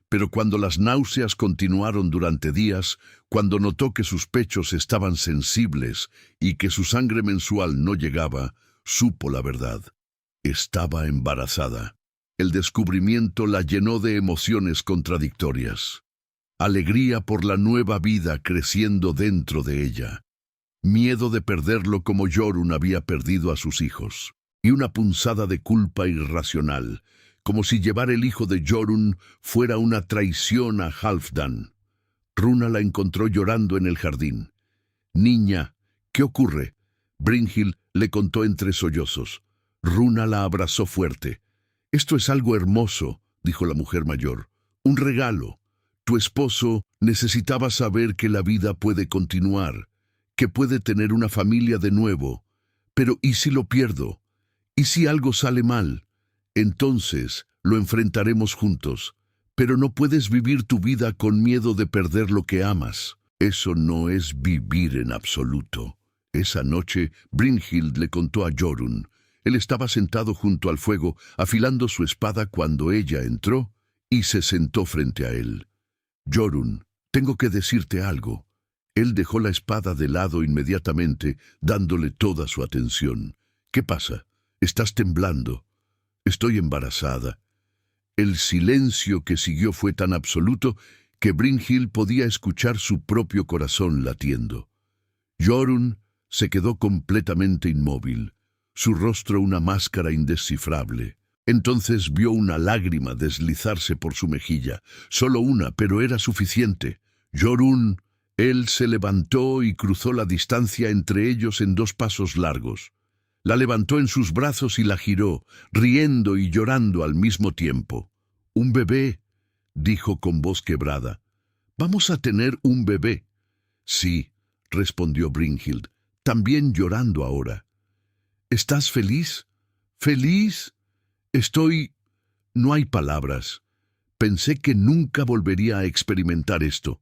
Pero cuando las náuseas continuaron durante días, cuando notó que sus pechos estaban sensibles y que su sangre mensual no llegaba, supo la verdad. Estaba embarazada. El descubrimiento la llenó de emociones contradictorias. Alegría por la nueva vida creciendo dentro de ella. Miedo de perderlo como Jorunn había perdido a sus hijos. Y una punzada de culpa irracional, como si llevar el hijo de Jorunn fuera una traición a Halfdan. Runa la encontró llorando en el jardín. «Niña, ¿qué ocurre?», Brynhild le contó entre sollozos. Runa la abrazó fuerte. «Esto es algo hermoso», dijo la mujer mayor. «Un regalo. Tu esposo necesitaba saber que la vida puede continuar, que puede tener una familia de nuevo. Pero ¿y si lo pierdo? ¿Y si algo sale mal? Entonces lo enfrentaremos juntos. Pero no puedes vivir tu vida con miedo de perder lo que amas. Eso no es vivir en absoluto». Esa noche, Brynhild le contó a Jorunn. Él estaba sentado junto al fuego, afilando su espada cuando ella entró y se sentó frente a él. «Jorunn, tengo que decirte algo». Él dejó la espada de lado inmediatamente, dándole toda su atención. «¿Qué pasa? Estás temblando». «Estoy embarazada». El silencio que siguió fue tan absoluto que Brynhild podía escuchar su propio corazón latiendo. Jorunn se quedó completamente inmóvil, su rostro una máscara indescifrable. Entonces vio una lágrima deslizarse por su mejilla, solo una, pero era suficiente. «Jorunn». Él se levantó y cruzó la distancia entre ellos en 2 pasos largos. La levantó en sus brazos y la giró, riendo y llorando al mismo tiempo. «Un bebé», dijo con voz quebrada. «Vamos a tener un bebé». «Sí», respondió Brynhild, también llorando ahora. «¿Estás feliz? ¿Feliz? Estoy...». No hay palabras. Pensé que nunca volvería a experimentar esto.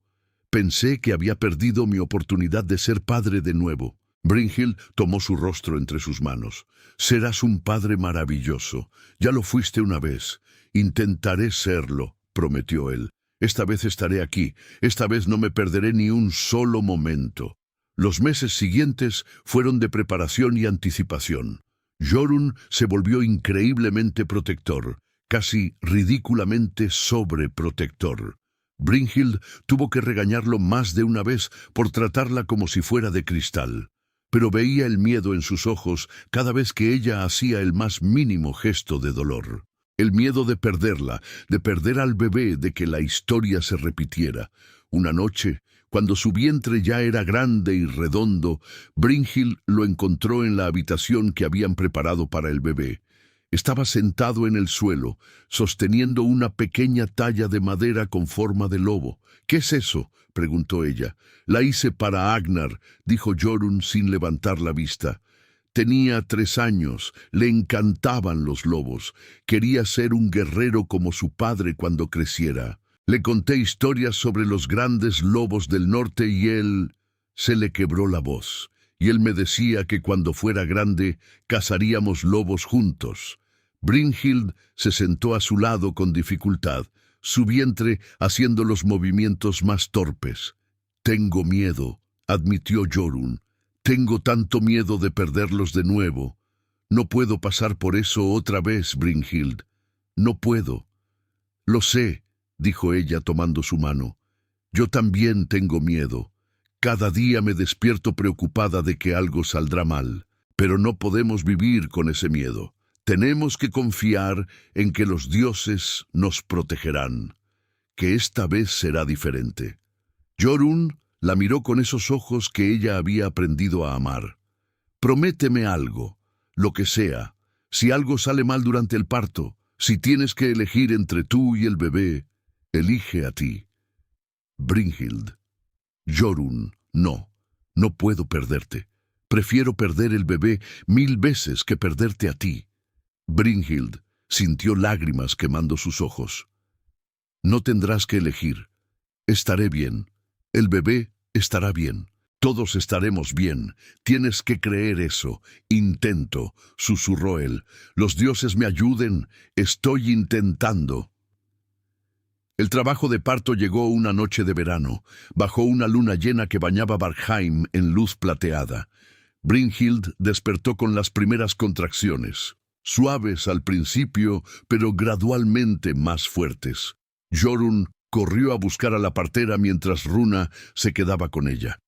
Pensé que había perdido mi oportunidad de ser padre de nuevo. Brynhild tomó su rostro entre sus manos. Serás un padre maravilloso. Ya lo fuiste una vez. Intentaré serlo, prometió él. Esta vez estaré aquí. Esta vez no me perderé ni un solo momento. Los meses siguientes fueron de preparación y anticipación. Jorunn se volvió increíblemente protector, casi ridículamente sobreprotector. Brynhild tuvo que regañarlo más de una vez por tratarla como si fuera de cristal, pero veía el miedo en sus ojos cada vez que ella hacía el más mínimo gesto de dolor. El miedo de perderla, de perder al bebé, de que la historia se repitiera. Una noche, cuando su vientre ya era grande y redondo, Brynhild lo encontró en la habitación que habían preparado para el bebé. Estaba sentado en el suelo, sosteniendo una pequeña talla de madera con forma de lobo. «¿Qué es eso?», preguntó ella. «La hice para Agnar», dijo Jorunn sin levantar la vista. Tenía 3 años, le encantaban los lobos. Quería ser un guerrero como su padre cuando creciera. Le conté historias sobre los grandes lobos del norte y él se le quebró la voz. Y él me decía que cuando fuera grande cazaríamos lobos juntos. Brynhild se sentó a su lado con dificultad, su vientre haciendo los movimientos más torpes. «Tengo miedo», admitió Jorunn. «Tengo tanto miedo de perderlos de nuevo. No puedo pasar por eso otra vez, Brynhild. No puedo». «Lo sé», dijo ella tomando su mano. «Yo también tengo miedo. Cada día me despierto preocupada de que algo saldrá mal, pero no podemos vivir con ese miedo. Tenemos que confiar en que los dioses nos protegerán, que esta vez será diferente». Jorunn la miró con esos ojos que ella había aprendido a amar. «Prométeme algo, lo que sea. Si algo sale mal durante el parto, si tienes que elegir entre tú y el bebé, elige a ti». «Brynhild». «Jorunn, no puedo perderte. Prefiero perder el bebé 1000 veces que perderte a ti». Brynhild sintió lágrimas quemando sus ojos. «No tendrás que elegir. Estaré bien. El bebé estará bien. Todos estaremos bien. Tienes que creer eso». «Intento», susurró él. «Los dioses me ayuden. Estoy intentando». El trabajo de parto llegó una noche de verano, bajo una luna llena que bañaba Varkheim en luz plateada. Brynhild despertó con las primeras contracciones, suaves al principio, pero gradualmente más fuertes. Jorunn corrió a buscar a la partera mientras Runa se quedaba con ella.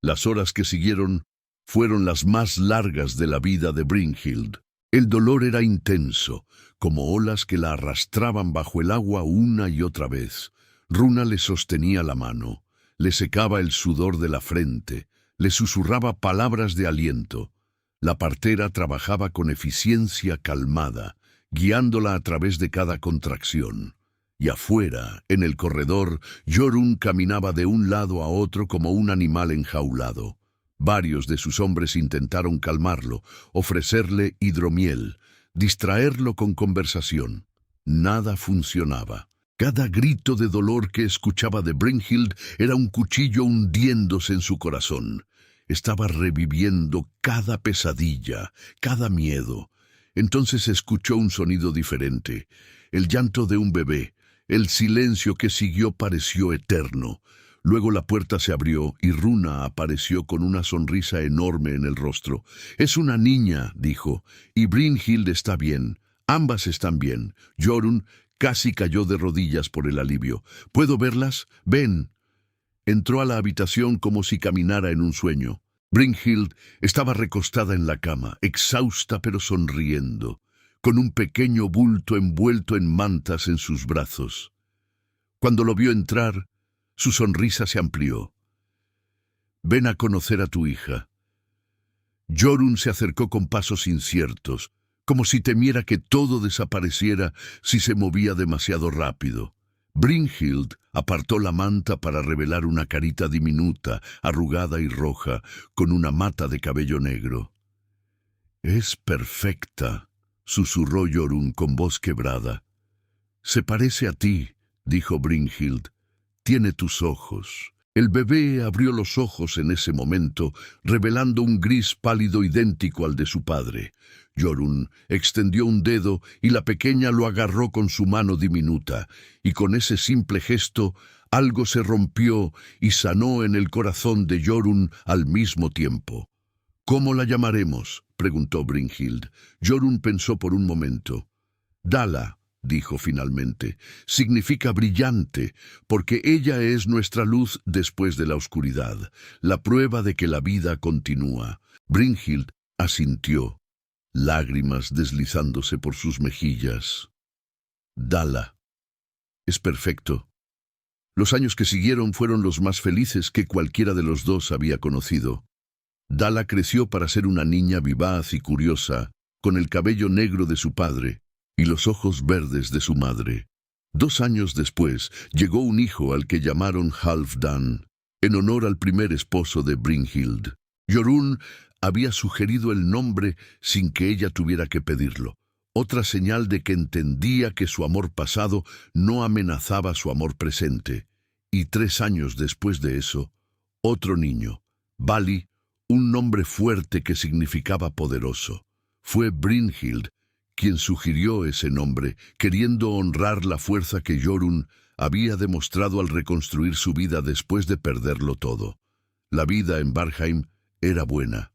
Las horas que siguieron fueron las más largas de la vida de Brynhild. El dolor era intenso, como olas que la arrastraban bajo el agua una y otra vez. Runa le sostenía la mano, le secaba el sudor de la frente, le susurraba palabras de aliento. La partera trabajaba con eficiencia calmada, guiándola a través de cada contracción. Y afuera, en el corredor, Jorunn caminaba de un lado a otro como un animal enjaulado. Varios de sus hombres intentaron calmarlo, ofrecerle hidromiel, distraerlo con conversación. Nada funcionaba. Cada grito de dolor que escuchaba de Brynhild era un cuchillo hundiéndose en su corazón. Estaba reviviendo cada pesadilla, cada miedo. Entonces escuchó un sonido diferente, el llanto de un bebé. El silencio que siguió pareció eterno. Luego la puerta se abrió y Runa apareció con una sonrisa enorme en el rostro. «Es una niña», dijo, «y Brynhild está bien. Ambas están bien». Jorunn casi cayó de rodillas por el alivio. «¿Puedo verlas? Ven». Entró a la habitación como si caminara en un sueño. Brynhild estaba recostada en la cama, exhausta pero sonriendo, con un pequeño bulto envuelto en mantas en sus brazos. Cuando lo vio entrar, su sonrisa se amplió. «Ven a conocer a tu hija». Jorunn se acercó con pasos inciertos, como si temiera que todo desapareciera si se movía demasiado rápido. Brynhild apartó la manta para revelar una carita diminuta, arrugada y roja, con una mata de cabello negro. «Es perfecta», susurró Jorunn con voz quebrada. «Se parece a ti», dijo Brynhild. «Tiene tus ojos, El bebé abrió los ojos en ese momento, revelando un gris pálido idéntico al de su padre. Jorunn extendió un dedo y la pequeña lo agarró con su mano diminuta, y con ese simple gesto algo se rompió y sanó en el corazón de Jorunn al mismo tiempo. «¿Cómo la llamaremos?», preguntó Brynhild. Jorunn pensó por un momento. «Dala», dijo finalmente, «significa brillante, porque ella es nuestra luz después de la oscuridad, la prueba de que la vida continúa». Brynhild asintió, lágrimas deslizándose por sus mejillas. «Dala. Es perfecto». Los años que siguieron fueron los más felices que cualquiera de los dos había conocido. Dala creció para ser una niña vivaz y curiosa, con el cabello negro de su padre y los ojos verdes de su madre. 2 años después llegó un hijo al que llamaron Halfdan, en honor al primer esposo de Brynhild. Jorunn había sugerido el nombre sin que ella tuviera que pedirlo, otra señal de que entendía que su amor pasado no amenazaba su amor presente. Y 3 años después de eso, otro niño, Vali, un nombre fuerte que significaba poderoso. Fue Brynhild quien sugirió ese nombre, queriendo honrar la fuerza que Jorunn había demostrado al reconstruir su vida después de perderlo todo. La vida en Varheim era buena.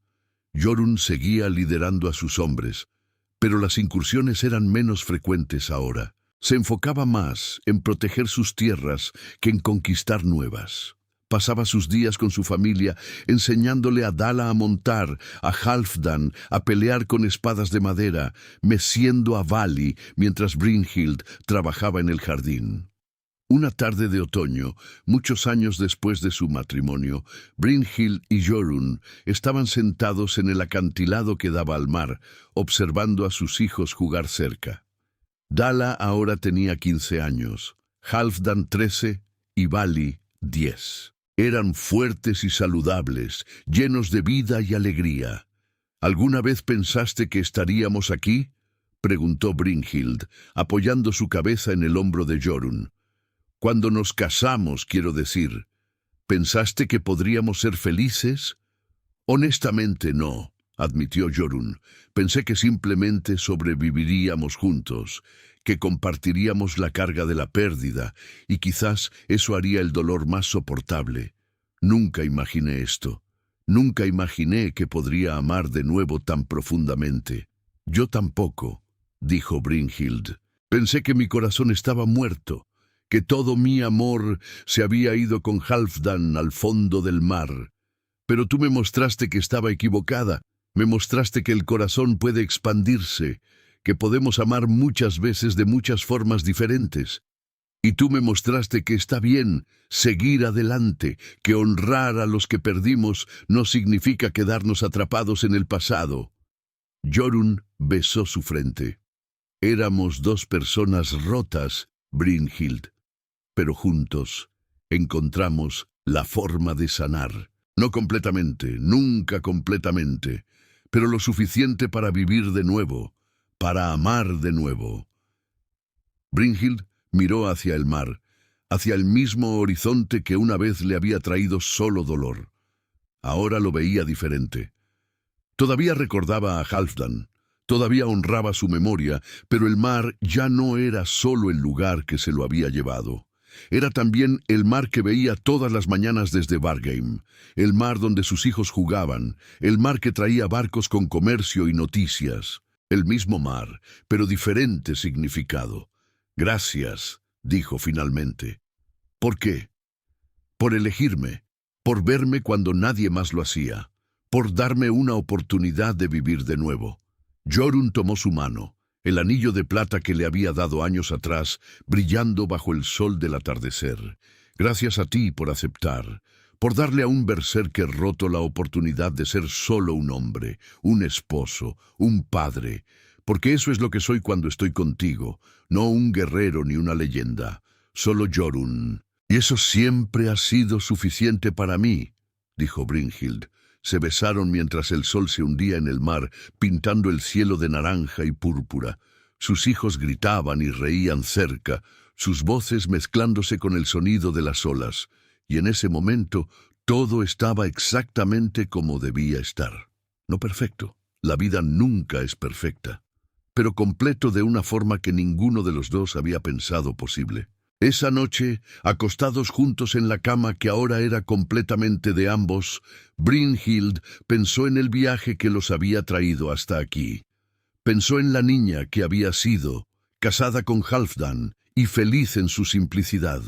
Jorunn seguía liderando a sus hombres, pero las incursiones eran menos frecuentes ahora. Se enfocaba más en proteger sus tierras que en conquistar nuevas. Pasaba sus días con su familia, enseñándole a Dala a montar, a Halfdan a pelear con espadas de madera, meciendo a Vali mientras Brynhild trabajaba en el jardín. Una tarde de otoño, muchos años después de su matrimonio, Brynhild y Jorunn estaban sentados en el acantilado que daba al mar, observando a sus hijos jugar cerca. Dala ahora tenía 15 años, Halfdan 13 y Vali 10. Eran fuertes y saludables, llenos de vida y alegría. «¿Alguna vez pensaste que estaríamos aquí?», preguntó Brynhild, apoyando su cabeza en el hombro de Jorunn. «Cuando nos casamos, quiero decir. ¿Pensaste que podríamos ser felices?». «Honestamente no», admitió Jorunn. «Pensé que simplemente sobreviviríamos juntos, que compartiríamos la carga de la pérdida, y quizás eso haría el dolor más soportable. Nunca imaginé esto. Nunca imaginé que podría amar de nuevo tan profundamente». «Yo tampoco», dijo Brynhild. «Pensé que mi corazón estaba muerto, que todo mi amor se había ido con Halfdan al fondo del mar. Pero tú me mostraste que estaba equivocada. Me mostraste que el corazón puede expandirse, que podemos amar muchas veces de muchas formas diferentes. Y tú me mostraste que está bien seguir adelante, que honrar a los que perdimos no significa quedarnos atrapados en el pasado». Jorunn besó su frente. «Éramos 2 personas rotas, Brynhild, pero juntos encontramos la forma de sanar. No completamente, nunca completamente, pero lo suficiente para vivir de nuevo, para amar de nuevo». Brynhild miró hacia el mar, hacia el mismo horizonte que una vez le había traído solo dolor. Ahora lo veía diferente. Todavía recordaba a Halfdan, todavía honraba su memoria, pero el mar ya no era solo el lugar que se lo había llevado. Era también el mar que veía todas las mañanas desde Vargheim, el mar donde sus hijos jugaban, el mar que traía barcos con comercio y noticias. El mismo mar, pero diferente significado. «Gracias», dijo finalmente. «¿Por qué?». «Por elegirme, por verme cuando nadie más lo hacía, por darme una oportunidad de vivir de nuevo». Jorunn tomó su mano, el anillo de plata que le había dado años atrás, brillando bajo el sol del atardecer. «Gracias a ti por aceptar, por darle a un berserker roto la oportunidad de ser solo un hombre, un esposo, un padre, porque eso es lo que soy cuando estoy contigo, no un guerrero ni una leyenda, solo Jorunn. Y eso siempre ha sido suficiente para mí», dijo Brynhild. Se besaron mientras el sol se hundía en el mar, pintando el cielo de naranja y púrpura. Sus hijos gritaban y reían cerca, sus voces mezclándose con el sonido de las olas. y en ese momento todo estaba exactamente como debía estar. No perfecto, la vida nunca es perfecta, pero completo de una forma que ninguno de los dos había pensado posible. Esa noche, acostados juntos en la cama que ahora era completamente de ambos, Brynhild pensó en el viaje que los había traído hasta aquí. Pensó en la niña que había sido, casada con Halfdan y feliz en su simplicidad.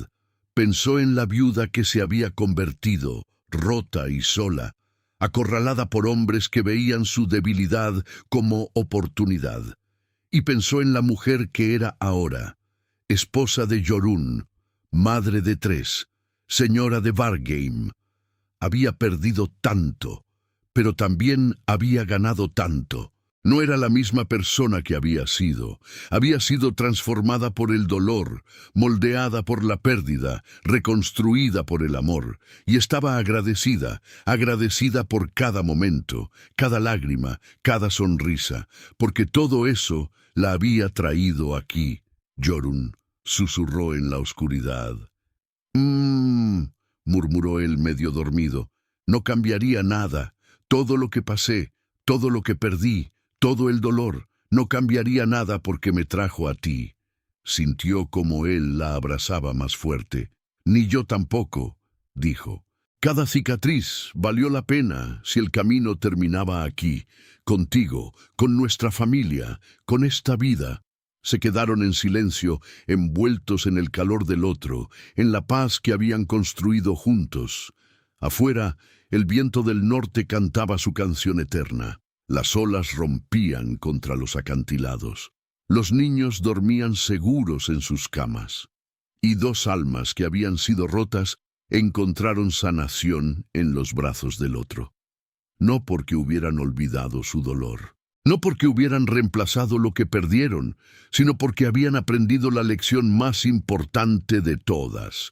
Pensó en la viuda que se había convertido, rota y sola, acorralada por hombres que veían su debilidad como oportunidad. Y pensó en la mujer que era ahora, esposa de Jorunn, madre de 3, señora de Vargheim. Había perdido tanto, pero también había ganado tanto. No era la misma persona que había sido transformada por el dolor, moldeada por la pérdida, reconstruida por el amor, y estaba agradecida por cada momento, cada lágrima, cada sonrisa, porque todo eso la había traído aquí. Jorunn susurró en la oscuridad. Murmuró él medio dormido. No cambiaría nada. Todo lo que pasé, todo lo que perdí, todo el dolor, no cambiaría nada porque me trajo a ti. Sintió como él la abrazaba más fuerte. Ni yo tampoco, dijo. Cada cicatriz valió la pena si el camino terminaba aquí, contigo, con nuestra familia, con esta vida. Se quedaron en silencio, envueltos en el calor del otro, en la paz que habían construido juntos. Afuera, el viento del norte cantaba su canción eterna. Las olas rompían contra los acantilados. Los niños dormían seguros en sus camas. Y dos almas que habían sido rotas encontraron sanación en los brazos del otro. No porque hubieran olvidado su dolor. No porque hubieran reemplazado lo que perdieron, sino porque habían aprendido la lección más importante de todas,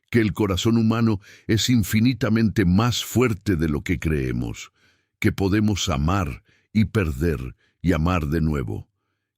que el corazón humano es infinitamente más fuerte de lo que creemos, que podemos amar y perder y amar de nuevo,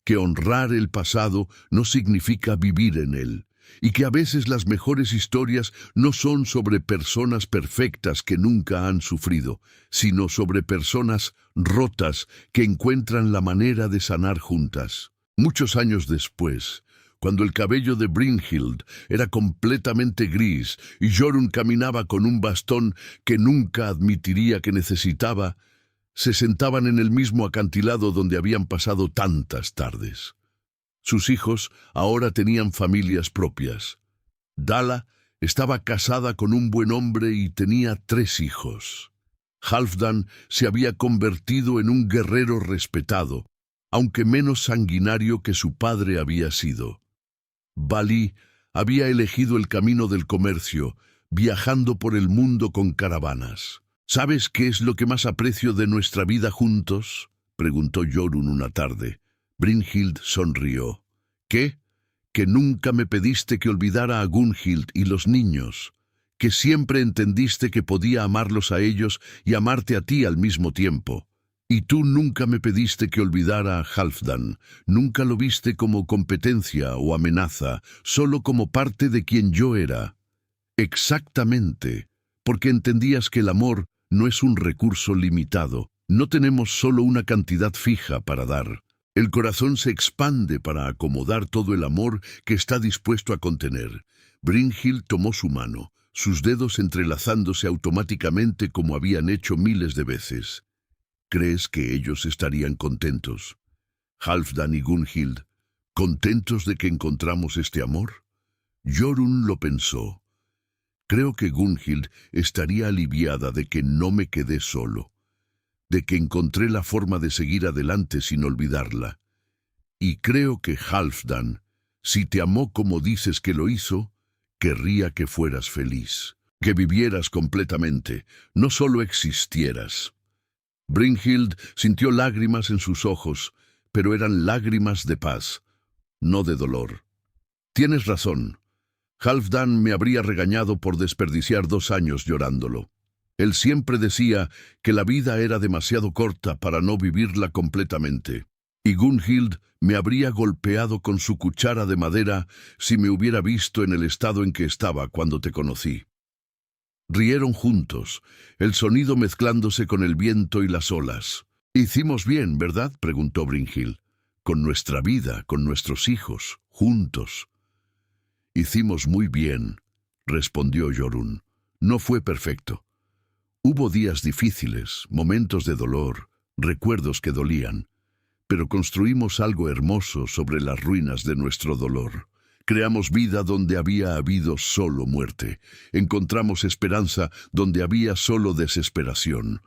que honrar el pasado no significa vivir en él, y que a veces las mejores historias no son sobre personas perfectas que nunca han sufrido, sino sobre personas rotas que encuentran la manera de sanar juntas. Muchos años después, cuando el cabello de Brynhild era completamente gris y Jorunn caminaba con un bastón que nunca admitiría que necesitaba, se sentaban en el mismo acantilado donde habían pasado tantas tardes. Sus hijos ahora tenían familias propias. Dala estaba casada con un buen hombre y tenía 3 hijos. Halfdan se había convertido en un guerrero respetado, aunque menos sanguinario que su padre había sido. Vali había elegido el camino del comercio, viajando por el mundo con caravanas. ¿Sabes qué es lo que más aprecio de nuestra vida juntos?, preguntó Jorunn una tarde. Brynhild sonrió. ¿Qué? Que nunca me pediste que olvidara a Gunhild y los niños, que siempre entendiste que podía amarlos a ellos y amarte a ti al mismo tiempo. Y tú nunca me pediste que olvidara a Halfdan, nunca lo viste como competencia o amenaza, solo como parte de quien yo era. Exactamente, porque entendías que el amor no es un recurso limitado, no tenemos solo una cantidad fija para dar. El corazón se expande para acomodar todo el amor que está dispuesto a contener. Brynhild tomó su mano, sus dedos entrelazándose automáticamente como habían hecho miles de veces. ¿Crees que ellos estarían contentos? Halfdan y Gunhild, ¿contentos de que encontramos este amor? Jorunn lo pensó. Creo que Gunhild estaría aliviada de que no me quedé solo, de que encontré la forma de seguir adelante sin olvidarla. Y creo que Halfdan, si te amó como dices que lo hizo, querría que fueras feliz, que vivieras completamente, no solo existieras. Brynhild sintió lágrimas en sus ojos, pero eran lágrimas de paz, no de dolor. Tienes razón. Halfdan me habría regañado por desperdiciar 2 años llorándolo. Él siempre decía que la vida era demasiado corta para no vivirla completamente. Y Gunhild me habría golpeado con su cuchara de madera si me hubiera visto en el estado en que estaba cuando te conocí. Rieron juntos, el sonido mezclándose con el viento y las olas. «Hicimos bien, ¿verdad?», preguntó Brynhild. «Con nuestra vida, con nuestros hijos, juntos». «Hicimos muy bien», respondió Jorunn. «No fue perfecto. Hubo días difíciles, momentos de dolor, recuerdos que dolían, pero construimos algo hermoso sobre las ruinas de nuestro dolor. Creamos vida donde había habido solo muerte. Encontramos esperanza donde había solo desesperación.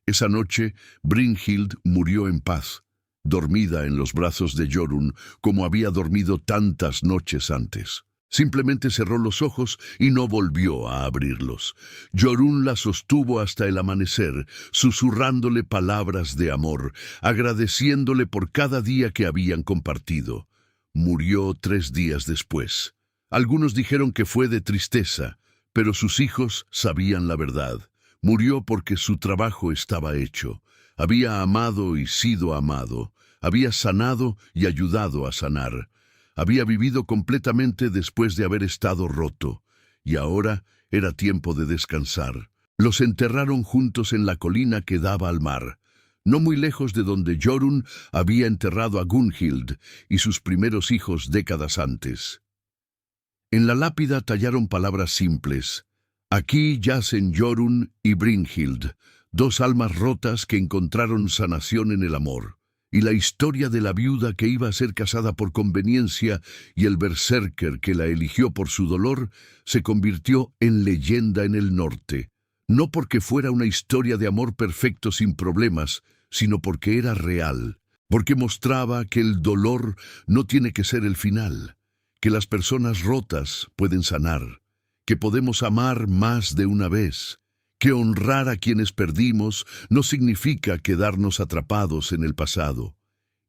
Esa noche, Brynhild murió en paz, dormida en los brazos de Jorunn como había dormido tantas noches antes. Simplemente cerró los ojos y no volvió a abrirlos. Jorunn la sostuvo hasta el amanecer, susurrándole palabras de amor, agradeciéndole por cada día que habían compartido. Murió 3 días después. Algunos dijeron que fue de tristeza, pero sus hijos sabían la verdad. Murió porque su trabajo estaba hecho. Había amado y sido amado. Había sanado y ayudado a sanar. Había vivido completamente después de haber estado roto. Y ahora era tiempo de descansar. Los enterraron juntos en la colina que daba al mar, no muy lejos de donde Jorunn había enterrado a Gunhild y sus primeros hijos décadas antes. En la lápida tallaron palabras simples. Aquí yacen Jorunn y Brynhild, 2 almas rotas que encontraron sanación en el amor. Y la historia de la viuda que iba a ser casada por conveniencia y el berserker que la eligió por su dolor se convirtió en leyenda en el norte. No porque fuera una historia de amor perfecto sin problemas, sino porque era real, porque mostraba que el dolor no tiene que ser el final, que las personas rotas pueden sanar, que podemos amar más de una vez, que honrar a quienes perdimos no significa quedarnos atrapados en el pasado,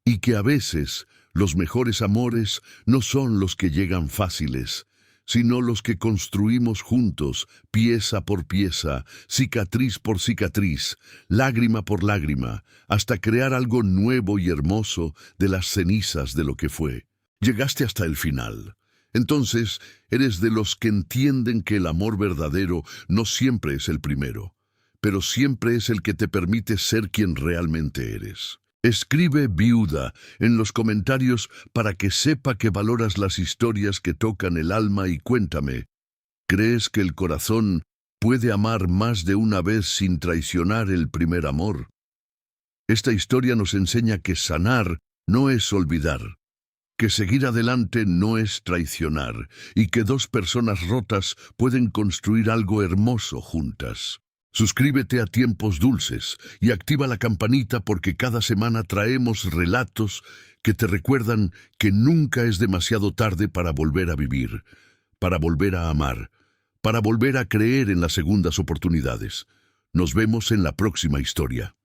y que a veces los mejores amores no son los que llegan fáciles, sino los que construimos juntos, pieza por pieza, cicatriz por cicatriz, lágrima por lágrima, hasta crear algo nuevo y hermoso de las cenizas de lo que fue. Llegaste hasta el final. Entonces, eres de los que entienden que el amor verdadero no siempre es el primero, pero siempre es el que te permite ser quien realmente eres. Escribe viuda en los comentarios para que sepa que valoras las historias que tocan el alma y cuéntame, ¿crees que el corazón puede amar más de una vez sin traicionar el primer amor? Esta historia nos enseña que sanar no es olvidar, que seguir adelante no es traicionar y que 2 personas rotas pueden construir algo hermoso juntas. Suscríbete a Tiempos Dulces y activa la campanita porque cada semana traemos relatos que te recuerdan que nunca es demasiado tarde para volver a vivir, para volver a amar, para volver a creer en las segundas oportunidades. Nos vemos en la próxima historia.